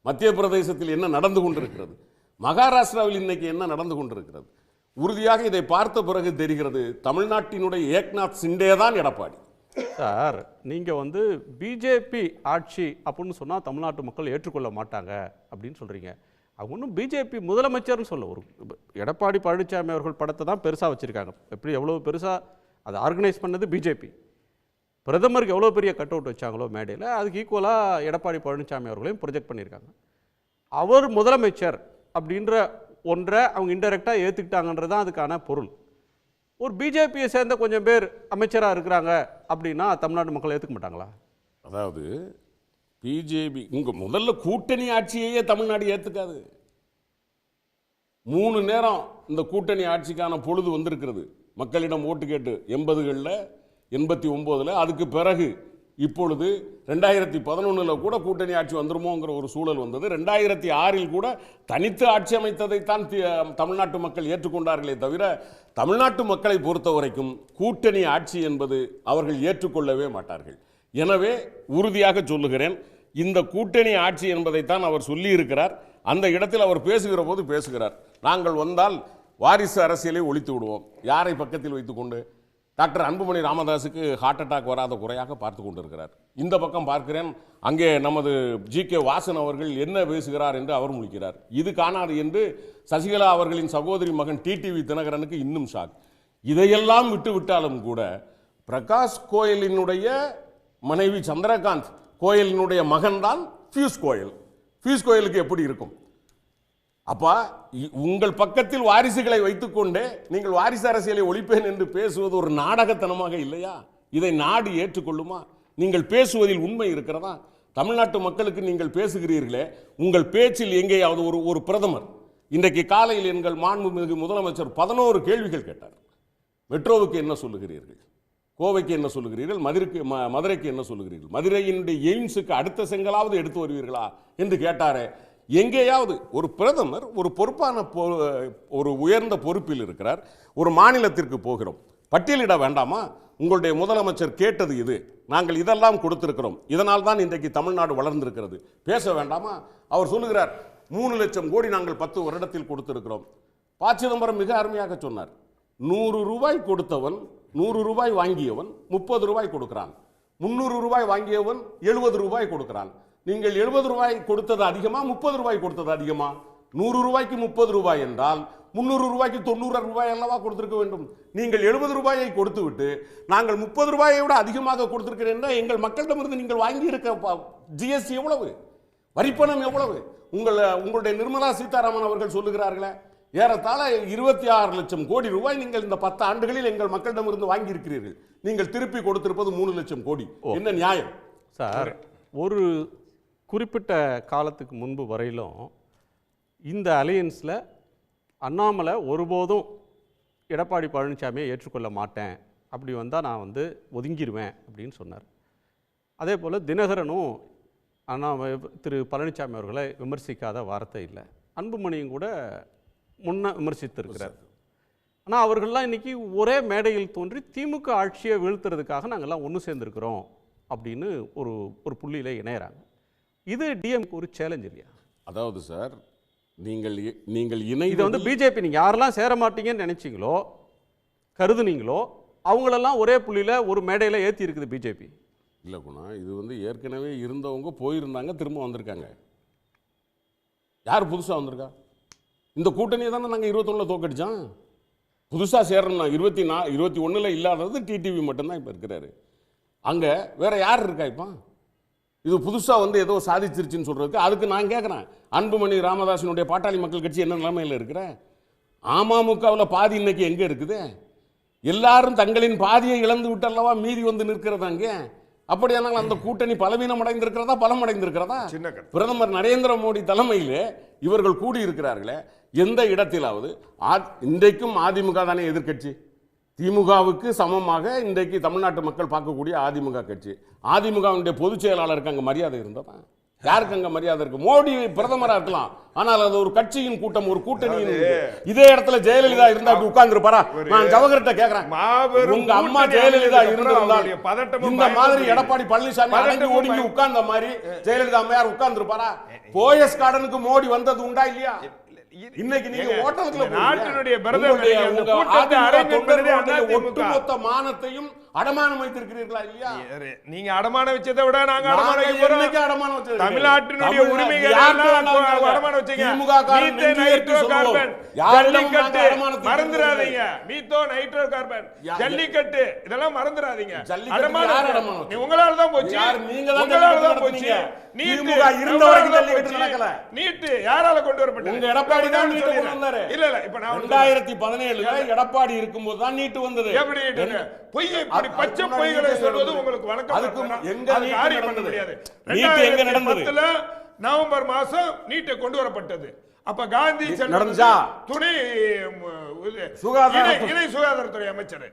மத்திய பிரதேசத்தில் என்ன நடந்து கொண்டிருக்கிறது? மகாராஷ்டிராவில் இன்னைக்கு என்ன நடந்து கொண்டிருக்கிறது? உறுதியாக இதை பார்த்த பிறகு தெரிகிறது, தமிழ்நாட்டினுடைய ஏக்நாத் சிண்டே தான் எடப்பாடி. சார், நீங்கள் வந்து பிஜேபி ஆட்சி அப்படின்னு சொன்னால் தமிழ்நாட்டு மக்கள் ஏற்றுக்கொள்ள மாட்டாங்க அப்படின்னு சொல்கிறீங்க. அவங்க ஒன்றும் பிஜேபி முதலமைச்சர்னு சொல்ல, ஒரு எடப்பாடி பழனிசாமி அவர்கள் படத்தை தான் பெருசாக வச்சுருக்காங்க. எப்படி எவ்வளோ பெருசாக அதை ஆர்கனைஸ் பண்ணது பிஜேபி. பிரதமருக்கு எவ்வளோ பெரிய கட் அவுட் வச்சாங்களோ மேடையில், அதுக்கு ஈக்குவலாக எடப்பாடி பழனிசாமி அவர்களையும் ப்ரொஜெக்ட் பண்ணியிருக்காங்க. அவர் முதலமைச்சர் அப்படின்ற ஒன்றை அவங்க இன்டெரக்டாக ஏற்றுக்கிட்டாங்கன்றது தான் அதுக்கான பொருள். ஒரு பிஜேபியை சேர்ந்த கொஞ்சம் பேர் அமைச்சராக இருக்கிறாங்க அப்படின்னா தமிழ்நாட்டு மக்கள் ஏற்றுக்க மாட்டாங்களா? அதாவது பிஜேபி முதல்ல கூட்டணி ஆட்சியையே தமிழ்நாடு ஏற்றுக்காது. 3 நேரம் இந்த கூட்டணி ஆட்சிக்கான பொழுது வந்திருக்கிறது. மக்களிடம் ஓட்டு கேட்டு 80களில் 89ல், அதுக்கு பிறகு இப்பொழுது 2011 கூட கூட்டணி ஆட்சி வந்துருமோங்கிற ஒரு சூழல் வந்தது. 2006 கூட தனித்து ஆட்சி அமைத்ததைத்தான் தமிழ்நாட்டு மக்கள் ஏற்றுக்கொண்டார்களே தவிர, தமிழ்நாட்டு மக்களை பொறுத்த வரைக்கும் கூட்டணி ஆட்சி என்பது அவர்கள் ஏற்றுக்கொள்ளவே மாட்டார்கள். எனவே உறுதியாக சொல்லுகிறேன், இந்த கூட்டணி ஆட்சி என்பதைத்தான் அவர் சொல்லி இருக்கிறார். அந்த இடத்தில் அவர் பேசுகிற போது பேசுகிறார், நாங்கள் வந்தால் வாரிசு அரசியலை ஒழித்து விடுவோம். யாரை பக்கத்தில் வைத்துக்கொண்டு? டாக்டர் அன்புமணி ராமதாஸுக்கு ஹார்ட் அட்டாக் வராத குறையாக பார்த்து கொண்டிருக்கிறார். இந்த பக்கம் பார்க்கிறேன், அங்கே நமது GK வாசன் அவர்கள் என்ன பேசுகிறார் என்று அவர் முழிக்கிறார். இது காணாது என்று சசிகலா அவர்களின் சகோதரி மகன் TTV தினகரனுக்கு இன்னும் ஷாக். இதையெல்லாம் விட்டு விட்டாலும் கூட பிரகாஷ் கோயலினுடைய மனைவி சந்திரகாந்த் கோயலினுடைய மகன் தான் பியூஷ் கோயல். பியூஷ் கோயலுக்கு எப்படி இருக்கும்? அப்பா, உங்கள் பக்கத்தில் வாரிசுகளை வைத்துக்கொண்டே நீங்கள் வாரிசு அரசியலை ஒழிப்பேன் என்று பேசுவது ஒரு நாடகத்தனமாக இல்லையா? இதை நாடு ஏற்றுக்கொள்ளுமா? நீங்கள் பேசுவதில் உண்மை இருக்கிறதா? தமிழ்நாட்டு மக்களுக்கு நீங்கள் பேசுகிறீர்களே, உங்கள் பேச்சில் எங்கேயாவது ஒரு பிரதமர் இன்றைக்கு காலையில் எங்கள் மாண்புமிகு முதலமைச்சர் 11 கேள்விகள் கேட்டார். மெட்ரோவுக்கு என்ன சொல்லுகிறீர்கள்? கோவைக்கு என்ன சொல்லுகிறீர்கள்? மதுரைக்கு என்ன சொல்லுகிறீர்கள்? மதுரையினுடைய எய்ம்ஸுக்கு அடுத்த செங்கலாவது எடுத்து வருவீர்களா என்று கேட்டாரே. எங்கேயாவது ஒரு பிரதமர் ஒரு பொறுப்பான ஒரு உயர்ந்த பொறுப்பில் இருக்கிறார், ஒரு மாநிலத்திற்கு போகிறோம், பட்டியலிட வேண்டாமா? உங்களுடைய முதலமைச்சர் கேட்டது இது, நாங்கள் இதெல்லாம் கொடுத்திருக்கிறோம், இதனால் தான் இன்றைக்கு தமிழ்நாடு வளர்ந்திருக்கிறது, பேச வேண்டாமா? அவர் சொல்லுகிறார் 3 லட்சம் கோடி நாங்கள் 10 வருடத்தில் கொடுத்திருக்கிறோம். ப. சிதம்பரம் மிக அருமையாக சொன்னார், 100 ரூபாய் கொடுத்தவன் 100 ரூபாய் வாங்கியவன் 30 ரூபாய் கொடுக்கிறான், 300 ரூபாய் வாங்கியவன் 70 ரூபாய் கொடுக்கிறான். நீங்கள் 70 ரூபாய் கொடுத்தது அதிகமா, 30 ரூபாய் கொடுத்தது அதிகமா? 100 ரூபாய்க்கு 30 ரூபாய் என்றால் 300 ரூபாய்க்கு 90 ரூபாய் அல்லவா கொடுத்திருக்க வேண்டும். நீங்கள் 70 ரூபாயை கொடுத்து விட்டு நாங்கள் 30 ரூபாயை விட அதிகமாக கொடுத்திருக்கிறேன் என்றால் எங்கள் மக்களிடமிருந்து நீங்கள் வாங்கி இருக்க GST எவ்வளவு, வரிப்பணம் எவ்வளவு? உங்களுடைய நிர்மலா சீதாராமன் அவர்கள் சொல்லுகிறார்களே, ஏறத்தாழ 26 லட்சம் கோடி ரூபாய் நீங்கள் இந்த 10 ஆண்டுகளில் எங்கள் மக்களிடமிருந்து வாங்கி இருக்கிறீர்கள். நீங்கள் திருப்பி கொடுத்திருப்பது 3 லட்சம் கோடி. என்ன நியாயம் சார்? ஒரு குறிப்பிட்ட காலத்துக்கு முன்பு வரையிலும் இந்த அலையன்ஸில் அண்ணாமலை ஒருபோதும் எடப்பாடி பழனிசாமியை ஏற்றுக்கொள்ள மாட்டேன், அப்படி வந்தால் நான் ஒதுங்கிடுவேன் அப்படின்னு சொன்னார். அதே போல் தினகரனும் திரு பழனிசாமி அவர்களை விமர்சிக்காத வார்த்தை இல்லை. அன்புமணியும் கூட முன்ன விமர்சித்திருக்கிறார். ஆனால் அவர்கள்லாம் இன்றைக்கி ஒரே மேடையில் தோன்றி திமுக ஆட்சியை வீழ்த்துறதுக்காக நாங்கள்லாம் ஒன்று சேர்ந்துருக்கிறோம் அப்படின்னு ஒரு புள்ளியில் இணையறாங்க. இது டிஎம்க்கு ஒரு சேலஞ்ச் இல்லையா? அதாவது சார், நீங்கள் இதை பிஜேபி நீங்கள் யாரெல்லாம் சேர மாட்டீங்கன்னு நினைச்சீங்களோ கருதுனீங்களோ அவங்களெல்லாம் ஒரே புள்ளியில் ஒரு மேடையில் ஏற்றி இருக்குது பிஜேபி. இல்லை குணா, இது ஏற்கனவே இருந்தவங்க போயிருந்தாங்க, திரும்ப வந்திருக்காங்க. யார் புதுசாக வந்திருக்கா? இந்த கூட்டணியை தானே நாங்கள் 21 தோக்கடிச்சோம். புதுசாக சேரணும் 21 இல்லாதது டிடிவி மட்டும்தான் இப்போ இருக்கிறாரு. அங்கே வேற யார் இருக்கா? இப்போ இது புதுசாக ஏதோ சாதிச்சிருச்சுன்னு சொல்றதுக்கு அதுக்கு நான் கேட்குறேன், அன்புமணி ராமதாஸினுடைய பாட்டாளி மக்கள் கட்சி என்ன நிலைமையில் இருக்கிற? அமமுகவில் பாதி இன்னைக்கு எங்கே இருக்குது? எல்லாரும் தங்களின் பாதியை இழந்து விட்டல்லவா மீறி நிற்கிறது அங்கே. அப்படியானால் அந்த கூட்டணி பலவீனம் அடைந்திருக்கிறதா, பலம் அடைந்திருக்கிறதா? பிரதமர் நரேந்திர மோடி தலைமையிலே இவர்கள் கூடியிருக்கிறார்களே, எந்த இடத்திலாவது இன்றைக்கும் அதிமுக தானே எதிர்கட்சி. திமுகவுக்கு சமமாக இன்றைக்கு தமிழ்நாட்டு மக்கள் பார்க்கக்கூடிய அதிமுக கட்சி. அதிமுகவுடைய பொதுச் செயலாளருக்கு அங்கே மரியாதை இருந்ததா? யாருக்கு அங்க மரியாதை இருக்கு? மோடி பிரதமரா இருக்கலாம், ஆனால் அது ஒரு கட்சியின் கூட்டம், ஒரு கூட்டணியின். இதே இடத்துல ஜெயலலிதா இருந்தா அப்படி உட்கார்ந்து இருப்பாரா? நான் ஜவஹர்கிட்ட கேட்கிறேன், உங்க அம்மா ஜெயலலிதா இருந்திருந்தால் இந்த மாதிரி எடப்பாடி பழனிசாமி அடங்கி ஒடுங்கி உட்கார்ந்த மாதிரி ஜெயலலிதா அம்மையார் உட்கார்ந்து இருப்பாரா? போயஸ் கார்டனுக்கு மோடி வந்தது உண்டா இல்லையா? இன்னைக்கு நீங்க ஓட்டத்துல நாட்டினுடைய ஒட்டுமொத்த மானத்தையும் அடமானம் வைத்திருக்கிறீர்களா இல்லையா? நீங்க அடமானம் வச்சதை விட நாங்க அடமானம் வச்சோம். தமிழ்நாட்டினுடைய உரிமைகள் அடமானம் வச்சீங்க. ஜல்லிக்கட்டு மறந்துடாதீங்க. மீத்தோ நைட்ரோ கார்பன், ஜல்லிக்கட்டு இதெல்லாம் மறந்துடாதீங்க. அடமானம் உங்களால தான் போச்சு, உங்களால தான் போச்சு. நீட்டு யாரால கொண்டு வரப்பட்டது? எடப்பாடி தான் நீட்டு கொண்டு வந்தாரு. இல்ல இல்ல, இப்ப நான் 2017 எடப்பாடி இருக்கும்போது தான் நீட்டு வந்தது. எப்படி பொய்யை பச்சை பொய்களை சொல்வது உங்களுக்கு வழக்கம். அதுக்கு எங்க காரியம் பண்ண முடியாது. நீட்டு எங்க நடந்தது? நவம்பர் மாசம் நீட்டை கொண்டு வரப்பட்டது. அப்ப காந்தி நடந்துச்சா? துணை இணை சுகாதாரத்துறை அமைச்சர்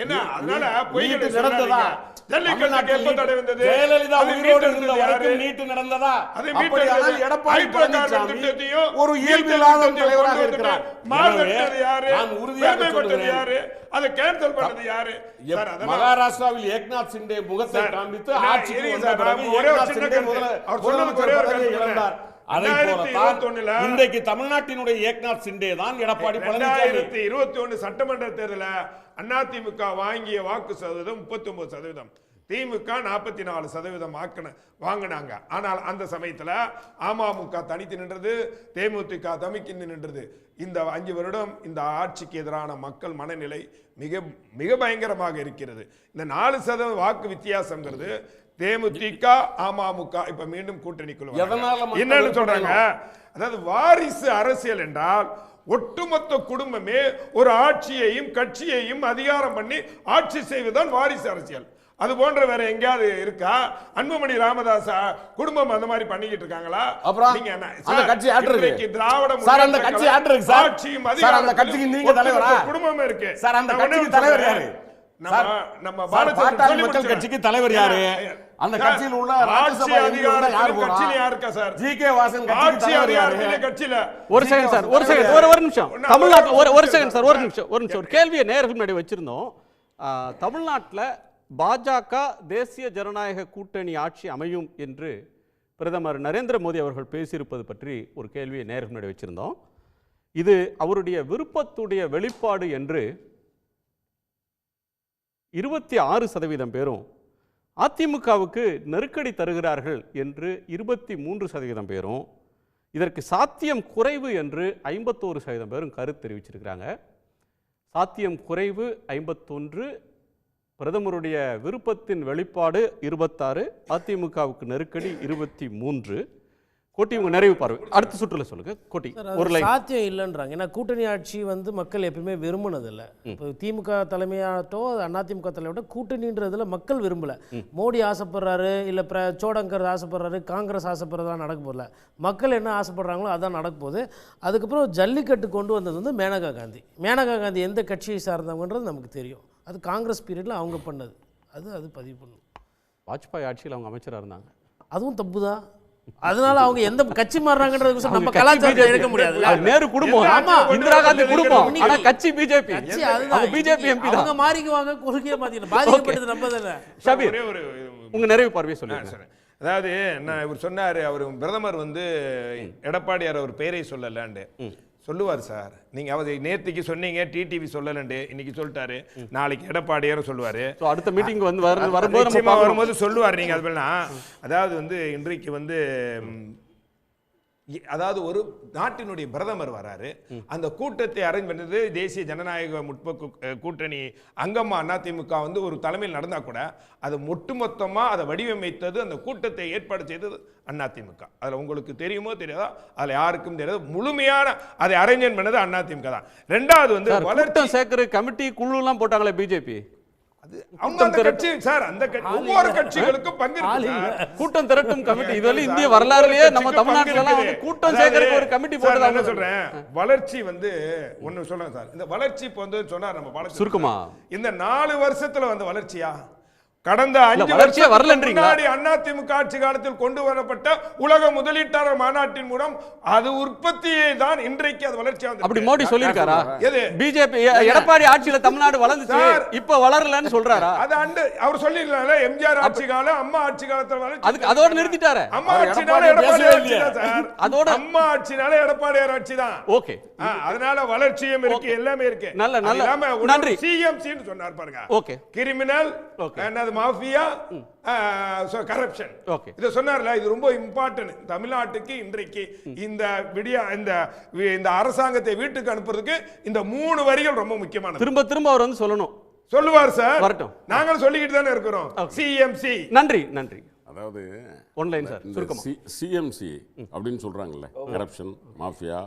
என்ன அதனால பொய்களை நீட்டு நடந்ததா? ஜல்லிக்கட்டுக்கு எப்ப தடை வந்தது? ஜெயலலிதா அது உயிரோடு மீட்டெடுத்தது இருந்த யாரு? வரைக்கும் நீட்டு நடந்ததா? அதை அப்படியானால் மீட்டெடுத்தது எடப்பாடி ஹைட்ரோகார்பன் பழனிசாமி திட்டத்தையும் ஒரு இயல்பில்லாத மீட்டெடுத்தது தலைவராக கொண்டு இருக்கிறார். மாறுதட்டது யாரு? நான் உறுதியாக பெருமைப்பட்டது சொல்கிறேன். யாரு? அதை கேன்சல் பண்ணது யாரு? சார், அதெல்லாம் மகாராஷ்டிராவில் ஏக்நாத் சிண்டே முகத்தை சார், காண்பித்து நான் ஆட்சிக்கு இருங்க வந்த சார், பிறகு நான் ஒரே ஒரு ஏக்நாத் சின்ன சிண்டே கருத்து. அவர் சொன்னதுக்கு ஒரே ஒரு பதவியை கருத்து இழந்தார். அதை 2021 இன்றைக்கு தமிழ்நாட்டினுடைய ஏக்நாத் சிண்டே தான் எடப்பாடி பழனிசாமி. 2021 சட்டமன்ற தேர்தலில் அதிமுக வாங்கிய வாக்கு சதவீதம் 39%, திமுக 44% வாங்கினாங்க. ஆனால் அந்த சமயத்தில் அமமுக தனித்து நின்றது, தேமுதிக தமிக்கி நின்றது. இந்த 5 வருடம் இந்த ஆட்சிக்கு எதிரான மக்கள் மனநிலை மிக மிக பயங்கரமாக இருக்கிறது. இந்த 4% வாக்கு வித்தியாசங்கிறது தேமுதிக அமமுக இப்ப மீண்டும் கூட்டணிக்குள்ள என்னன்னு சொல்றாங்க. அதாவது வாரிசு அரசியல் என்றால் ஒட்டுமொத்த குடும்பமே ஒரு ஆட்சியையும் கட்சியையும் அதிகாரம் பண்ணி ஆட்சி செய்வதுதான் வாரிசு அரசியல். அது போன்ற வேற எங்கேயாவது இருக்கா? அன்புமணி ராமதாஸ் குடும்பம் அந்த மாதிரி பண்ணிக்கிட்டு இருக்காங்களா? அப்புறம் நீங்க அந்த கட்சி ஆட்ருக்கு திராவிட சார், அந்த கட்சி ஆட்ருக்கு சார். ஆட்சியும் சார், அந்த கட்சிக்கு நீங்க தலைவரா? குடும்பமே இருக்கு சார், அந்த கட்சிக்கு தலைவர் யாரு? நம்ம பாட்டாளி மக்கள் கட்சிக்கு தலைவர் யாரு? அந்த கட்சியில் உள்ள ராஜ்யசபா எம்பிக்கள் யார் போறா? யாருக்கா சார்? ஜிகே வாசன் கட்சிக்கு தலைவர் யாரு? கட்சியில ஒரு செகண்ட் சார், ஒரு நிமிஷம். தமிழ்நாட்டில் ஒரு செகண்ட் சார், ஒரு நிமிஷம். ஒரு கேள்வியை நேயர்கள் முன்னாடி வச்சிருந்தோம். தமிழ்நாட்டில் பாஜக தேசிய ஜனநாயக கூட்டணி ஆட்சி அமையும் என்று பிரதமர் நரேந்திர மோடி அவர்கள் பேசியிருப்பது பற்றி ஒரு கேள்வியை நேயர்கள் முன்னாடி வச்சிருந்தோம். இது அவருடைய விருப்பத்துடைய வெளிப்பாடு என்று 26% பேரும், அதிமுகவுக்கு நெருக்கடி தருகிறார்கள் என்று 23% பேரும், இதற்கு சாத்தியம் குறைவு என்று 51% பேரும் கருத்து தெரிவிச்சிருக்கிறாங்க. சாத்தியம் குறைவு 51, பிரதமருடைய விருப்பத்தின் வெளிப்பாடு 26, அதிமுகவுக்கு நெருக்கடி 23. கோட்டி உங்க நிறைவு பார்வை அடுத்த சுற்றுல சொல்லுங்க. கோட்டி ஒரு லைன். சாத்தியம் இல்லைன்றாங்க. ஏன்னா கூட்டணி ஆட்சி வந்து மக்கள் எப்பயுமே விரும்பினதில்லை. இப்போ திமுக தலைமையாகட்டோ அதிமுக தலைமையோட கூட்டணின்றதுல மக்கள் விரும்பலை. மோடி ஆசைப்படுறாரு, இல்லை சோடங்கர் ஆசைப்படுறாரு, காங்கிரஸ் ஆசைப்படுறதா நடக்க போகல. மக்கள் என்ன ஆசைப்படுறாங்களோ அதான் நடக்க போகுது. அதுக்கப்புறம் ஜல்லிக்கட்டு கொண்டு வந்தது வந்து மேனகா காந்தி. மேனகா காந்தி எந்த கட்சியை சார்ந்தவங்கன்றது நமக்கு தெரியும். அது காங்கிரஸ் பீரியடில் அவங்க பண்ணது. அது பதிவு பண்ணும். வாஜ்பாய் ஆட்சியில் அவங்க அமைச்சராக இருந்தாங்க. அதுவும் தப்பு தான். அதனால அவங்க எந்த கட்சி மாறுறாங்கன்றது நம்ம கலாச்சாரத்தை எடுக்க முடியாது. நேரு குடும்பம், ஆமா, இந்திரா காந்தி குடும்பம், ஆனா கட்சி பிஜேபி. அவங்க பிஜேபி எம்பி தான். அவங்க மாறிக்குவாங்க, கொள்கையை மாத்தின பாதிக்கப்பட்டது நம்ம தானே. ஷபீர் உங்க நிறைவு பார்வையை சொல்லுங்க. அதாவது நான் இவர் சொன்னாரு, அவர் பிரதமர் வந்து எடப்பாடியார் அவர் பெயரை சொல்லலாண்டு சொல்லுவார் சார். நீங்க அவர் நேத்திக்கு சொன்னீங்க டிடிவி சொல்லலண்டு, இன்னைக்கு சொல்லிட்டாரு, நாளைக்கு எடப்பாடியாரும் சொல்லுவாரு. அடுத்த மீட்டிங் வந்து வரும்போது சொல்லுவார். நீங்க அது அதாவது வந்து இன்றைக்கு வந்து அதாவது ஒரு நாட்டினுடைய பிரதமர் வராரு, அந்த கூட்டத்தை அரேஞ்ச் பண்ணது தேசிய ஜனநாயக முற்போக்கு கூட்டணி அங்கம்மா அதிமுக வந்து ஒரு தலைமையில் நடந்தா கூட அது ஒட்டுமொத்தமா அதை வடிவமைத்தது, அந்த கூட்டத்தை ஏற்பாடு செய்தது அதிமுக. அதுல உங்களுக்கு தெரியுமோ தெரியாதா, அதுல யாருக்கும் தெரியாது, முழுமையான அதை அரேஞ்ச் பண்ணது அதிமுக தான். ரெண்டாவது வந்து வளர்ச்சி சேர்க்கிற கமிட்டி குழு எல்லாம் போட்டாங்களே பிஜேபி. ஒவ்வொரு கட்சிகளுக்கும் பங்கு இருக்கு. கூட்டம் திரட்டும் கமிட்டி இதுவரை இந்திய வரலாறுலயே நம்ம தமிழ்நாட்டுல வந்து கூட்டம் சேர்க்கறதுக்கு ஒரு கமிட்டி போட்டதா நான் சொல்றேன். வளர்ச்சி வந்து ஒன்னு சொல்றேன் சார். இந்த வளர்ச்சி இப்ப வந்து சொன்னார் நம்ம பாலச்சந்திரன் சுருக்கமா, இந்த 4 வருஷத்துல வந்த வளர்ச்சியா? கடந்த 5 வருஷம் முன்னாடி அதிமுக ஆட்சி காலத்தில் கொண்டு வரப்பட்ட உலக முதலீட்டாளர் மாநாட்டின் மூலம் அது உற்பத்தியை தான் இன்றைக்கு அது வளர்ச்சியா வந்து. அப்படி மோடி சொல்லியிருக்காரா? பிஜேபி எடப்பாடி ஆட்சியில தமிழ்நாடு வளர்ந்துச்சு, இப்ப வளரலன்னு சொல்றாரா? அது அவர் சொல்லிருக்காங்க. எம்ஜிஆர் ஆட்சி காலம், அம்மா ஆட்சி காலத்துல வளர்ச்சி, அதுக்கு அதோட நிறுத்திட்டாரு. அம்மா ஆட்சினால எடப்பாடி ஆட்சி தான் சார். அதோட அம்மா ஆட்சினால எடப்பாடியார் ஆட்சி தான். ஓகே, அதனால வளர்ச்சியும் இருக்கு, எல்லாமே இருக்கு. நல்ல நன்றி. சிஎம்சி ன்னு சொன்னார் பாருங்க. ஓகே, கிரிமினல் என்னது மாஃபியா, கரப்ஷன், இத சொன்னார்ல. இது ரொம்ப இம்பார்ட்டன்ட் தமிழ்நாட்டுக்கு இன்றைக்கு. இந்த இந்த அரசாங்கத்தை வீட்டுக்கு அனுப்புறதுக்கு இந்த 3 வரிகள் ரொம்ப முக்கியமானது. திரும்ப அவர் வந்து சொல்லணும், சொல்லுவார் சார். வரட்டும், நாங்கள் சொல்லிக்கிட்டு தானே இருக்கிறோம். சிஎம்சி. நன்றி. அதாவது ஒன்லைன் சார் சுருக்கமா சிஎம்சி அப்படின்னு சொல்றாங்கல்ல, கரப்ஷன் மாஃபியா,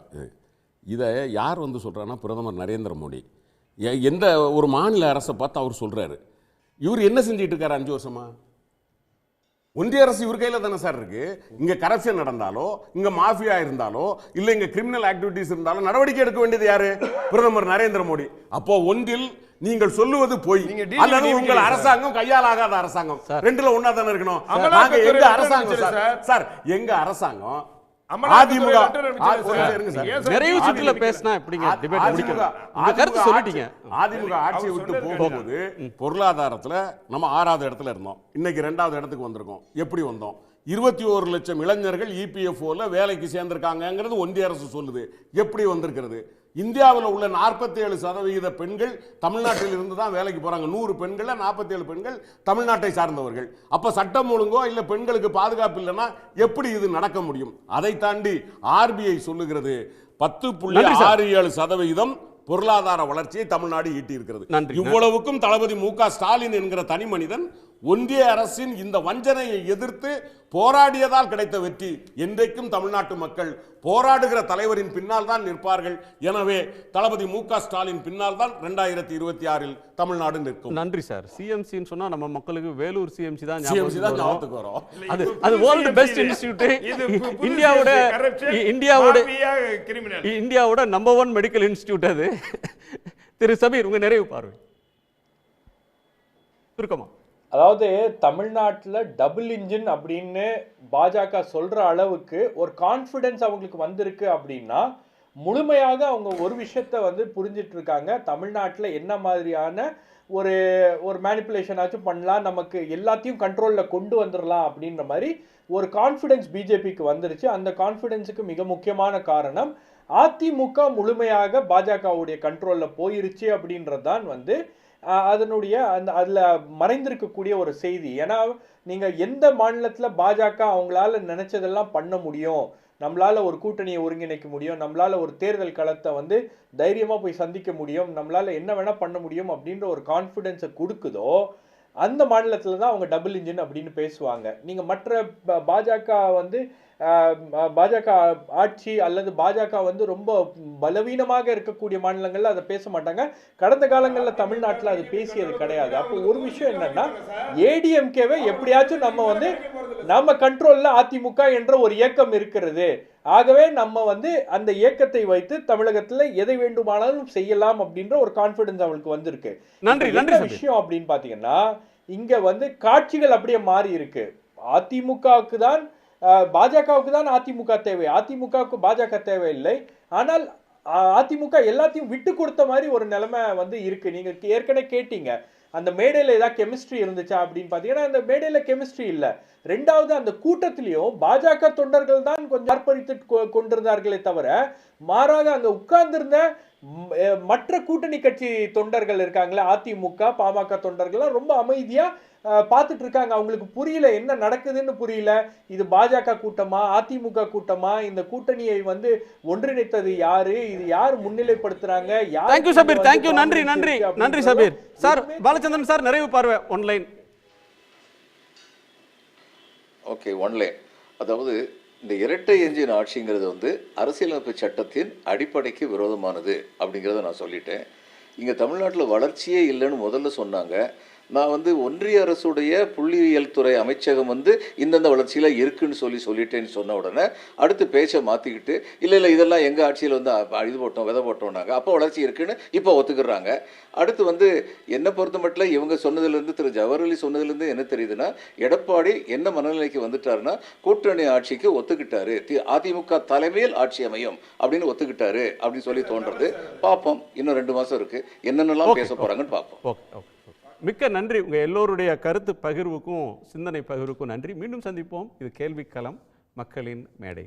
இதை யார் வந்து சொல்றாங்கன்னா பிரதமர் நரேந்திர மோடி. எந்த ஒரு மாநில அரசை பார்த்து அவர் சொல்றாரு. இவர் என்ன செஞ்சிட்டு இருக்காரு 5 வருஷமா? ஒன்றிய அரசு இவர் கையில தானே சார் இருக்கு. இங்க கரப்ஷன் நடந்தாலோ, இங்க மாஃபியா இருந்தாலோ, இல்ல இங்க கிரிமினல் ஆக்டிவிட்டிஸ் இருந்தாலும் நடவடிக்கை எடுக்க வேண்டியது யாரு? பிரதமர் நரேந்திர மோடி. அப்போ ஒன்றில் நீங்கள் சொல்லுவது பொய். நீங்க DGP அல்லது உங்கள் நியமிக்கிறீங்க அரசாங்கம் கையால் ஆகாத அரசாங்கம். ரெண்டுல ஒண்ணா தானே இருக்கணும். அமலாக்கத்துறை நாங்க எங்க letter அரசாங்கம் அனுப்பிச்சது சார், சார் எங்க அரசாங்கம் அமலாக்கத்துறை அதிமுக letter அனுப்பிச்சது சார். இருங்க சார். ஏன் சார் நிறைவு சுற்றுல அதிமுக பேசினா எப்படிங்க டிபேட் அதிமுக முடிக்கணும்? உங்க கருத்து சொல்லிட்டீங்க. அதிமுக ஆட்சியை விட்டு போகும்போது பொருளாதாரத்துல நம்ம 6வது இடத்துல இருந்தோம். இன்னைக்கு 2வது இடத்துக்கு வந்திருக்கோம். எப்படி வந்தோம்? 21 லட்சம் இளைஞர்கள் EPFOல வேலைக்கு சேர்ந்திருக்காங்கிறது ஒன்றிய அரசு சொல்லுது. எப்படி வந்திருக்கிறது? இந்தியாவில் உள்ள 47% பெண்கள் தமிழ்நாட்டில் இருந்து தான் வேலைக்கு போறாங்க. 100 பெண்கள்ல 47 பெண்கள் தமிழ்நாட்டை சார்ந்தவர்கள். அப்ப சட்டம் ஒழுங்கோ இல்ல பெண்களுக்கு பாதுகாப்பு இல்லைன்னா எப்படி இது நடக்க முடியும்? அதை தாண்டி RBI சொல்லுகிறது 10.67% பொருளாதார வளர்ச்சியை தமிழ்நாடு ஈட்டி இருக்கிறது. இவ்வளவுக்கும் தளபதி மு.க. ஸ்டாலின் என்கிற தனி மனிதன் ஒன்றிய அரசின் இந்த வஞ்சனையை எதிர்த்து போராடியதால் கிடைத்த வெற்றி. என்றைக்கும் தமிழ்நாட்டு மக்கள் போராடுகிற தலைவரின் பின்னால் தான் நிற்பார்கள். எனவே தளபதி மு.க. ஸ்டாலின் பின்னால் தான் 2026 தமிழ்நாடு நிற்கும். நன்றி சார். சிஎம்சின்னு சொன்னா நம்ம மக்களுக்கு வேலூர் சிஎம்சி தான் ஞாபகத்துக்கு வரும். அது வேர்ல்ட் பெஸ்ட் இன்ஸ்டிடியூட், இந்தியாவோட நம்பர் 1 மெடிக்கல் இன்ஸ்டிடியூட் அது. திரு சபீர், உங்க நிறைவு பார்வை சுருக்கமா. அதாவது தமிழ்நாட்டில் டபுள் இன்ஜின் அப்படின்னு பாஜக சொல்ற அளவுக்கு ஒரு கான்ஃபிடன்ஸ் அவங்களுக்கு வந்திருக்கு அப்படின்னா முழுமையாக அவங்க ஒரு விஷயத்த வந்து புரிஞ்சிட்டு இருக்காங்க. தமிழ்நாட்டில் என்ன மாதிரியான ஒரு ஒரு மேனிப்புலேஷன் ஆச்சும் பண்ணலாம், நமக்கு எல்லாத்தையும் கண்ட்ரோலில் கொண்டு வந்துடலாம் அப்படின்ற மாதிரி ஒரு கான்ஃபிடன்ஸ் பிஜேபிக்கு வந்துருச்சு. அந்த கான்ஃபிடன்ஸுக்கு மிக முக்கியமான காரணம் அதிமுக முழுமையாக பாஜகவுடைய கண்ட்ரோலில் போயிருச்சு அப்படின்றது தான் வந்து அதனுடைய அதில் மறைந்திருக்கக்கூடிய ஒரு செய்தி. ஏன்னா நீங்கள் எந்த மாநிலத்தில் பாஜக அவங்களால நினைச்சதெல்லாம் பண்ண முடியும், நம்மளால ஒரு கூட்டணியை ஒருங்கிணைக்க முடியும், நம்மளால ஒரு தேர்தல் களத்தை வந்து தைரியமாக போய் சந்திக்க முடியும், நம்மளால என்ன வேணால் பண்ண முடியும் அப்படின்ற ஒரு கான்ஃபிடென்ஸை கொடுக்குதோ அந்த மாநிலத்தில் தான் அவங்க டபுள் இன்ஜின் அப்படின்னு பேசுவாங்க. நீங்கள் மற்ற பாஜக வந்து பாஜக ஆட்சி அல்லது பாஜக வந்து ரொம்ப பலவீனமாக இருக்கக்கூடிய மாநிலங்கள்ல அதை பேச மாட்டாங்க. கடந்த காலங்களில் தமிழ்நாட்டில் அது பேசியது கிடையாது. அப்போ ஒரு விஷயம் என்னன்னா, ஏடிஎம்கேவை எப்படியாச்சும் நம்ம கண்ட்ரோல்ல அதிமுக என்ற ஒரு இயக்கம் இருக்கிறது, ஆகவே நம்ம வந்து அந்த இயக்கத்தை வைத்து தமிழகத்தில் எதை வேண்டுமானாலும் செய்யலாம் அப்படின்ற ஒரு கான்ஃபிடன்ஸ் அவங்களுக்கு வந்திருக்கு. நன்றி விஷயம் அப்படின்னு பாத்தீங்கன்னா, இங்க வந்து காட்சிகள் அப்படியே மாறி இருக்கு. அதிமுகவுக்கு தான் பாஜகவுக்கு தான் அதிமுக தேவை, அதிமுகவுக்கு பாஜக தேவையில்லை. ஆனால் அதிமுக எல்லாத்தையும் விட்டு கொடுத்த மாதிரி ஒரு நிலைமை வந்து இருக்கு. நீங்க ஏற்கனவே கேட்டீங்க, அந்த மேடையில் ஏதாவது கெமிஸ்ட்ரி இருந்துச்சா அப்படின்னு பார்த்தீங்கன்னா அந்த மேடையில் கெமிஸ்ட்ரி இல்லை. ரெண்டாவது, அந்த கூட்டத்திலையும் பாஜக தொண்டர்கள் தான் கொஞ்சம் ஆர்ப்பரித்து கொண்டிருந்தார்களே தவிர மாறாக அங்கே உட்கார்ந்திருந்த மற்ற கூட்டணி கட்சி தொண்டர்கள் இருக்காங்களே, அதிமுக பாமக தொண்டர்கள்லாம் ரொம்ப அமைதியா பார்த்துட்டு இருக்காங்க. அவங்களுக்கு புரியல என்ன நடக்குதுன்னு புரியல. இது பாஜக கூட்டமா அதிமுக கூட்டமா, இந்த கூட்டணியை வந்து ஒன்றிணைத்தது யாரு, இது யார் முன்னிலைப்படுத்துறாங்க? தேங்க்யூ சபீர், தேங்க்யூ, நன்றி நன்றி நன்றி சபீர். சார் பாலச்சந்திரன் சார், நிறைவு பார்வை ஒன்லைன். Okay, one line. அதாவது இந்த இரட்டை என்ஜின் ஆட்சிங்கிறது வந்து அரசியலமைப்பு சட்டத்தின் அடிப்படைக்கு விரோதமானது அப்படிங்கிறத நான் சொல்லிட்டேன். இங்கே தமிழ்நாட்டில் வளர்ச்சியே இல்லைன்னு முதல்ல சொன்னாங்க. நான் வந்து ஒன்றிய அரசுடைய புள்ளியியல் துறை அமைச்சகம் வந்து இந்தந்த வளர்ச்சியில் இருக்குன்னு சொல்லிட்டேன்னு சொன்ன உடனே அடுத்து பேச்சை மாற்றிக்கிட்டு இல்லை இதெல்லாம் எங்கள் ஆட்சியில் வந்து இது போட்டோம் விதை போட்டோம்னாங்க, அப்போ வளர்ச்சி இருக்குன்னு இப்போ ஒத்துக்கிறாங்க. அடுத்து வந்து என்னை பொறுத்த மட்டும் இவங்க சொன்னதுலேருந்து திரு ஜவஹர்லி சொன்னதுலேருந்து என்ன தெரியுதுன்னா, எடப்பாடி என்ன மனநிலைக்கு வந்துட்டாருன்னா கூட்டணி ஆட்சிக்கு ஒத்துக்கிட்டாரு, அதிமுக தலைமையில் ஆட்சி அமையும் அப்படின்னு ஒத்துக்கிட்டாரு அப்படின்னு சொல்லி தோன்றது. பார்ப்போம், இன்னும் 2 மாதம் இருக்குது, என்னென்னலாம் பேச போகிறாங்கன்னு பார்ப்போம். மிக்க நன்றி. உங்கள் எல்லோருடைய கருத்து பகிர்வுக்கும் சிந்தனை பகிர்வுக்கும் நன்றி. மீண்டும் சந்திப்போம். இது கேள்விக்களம், மக்களின் மேடை.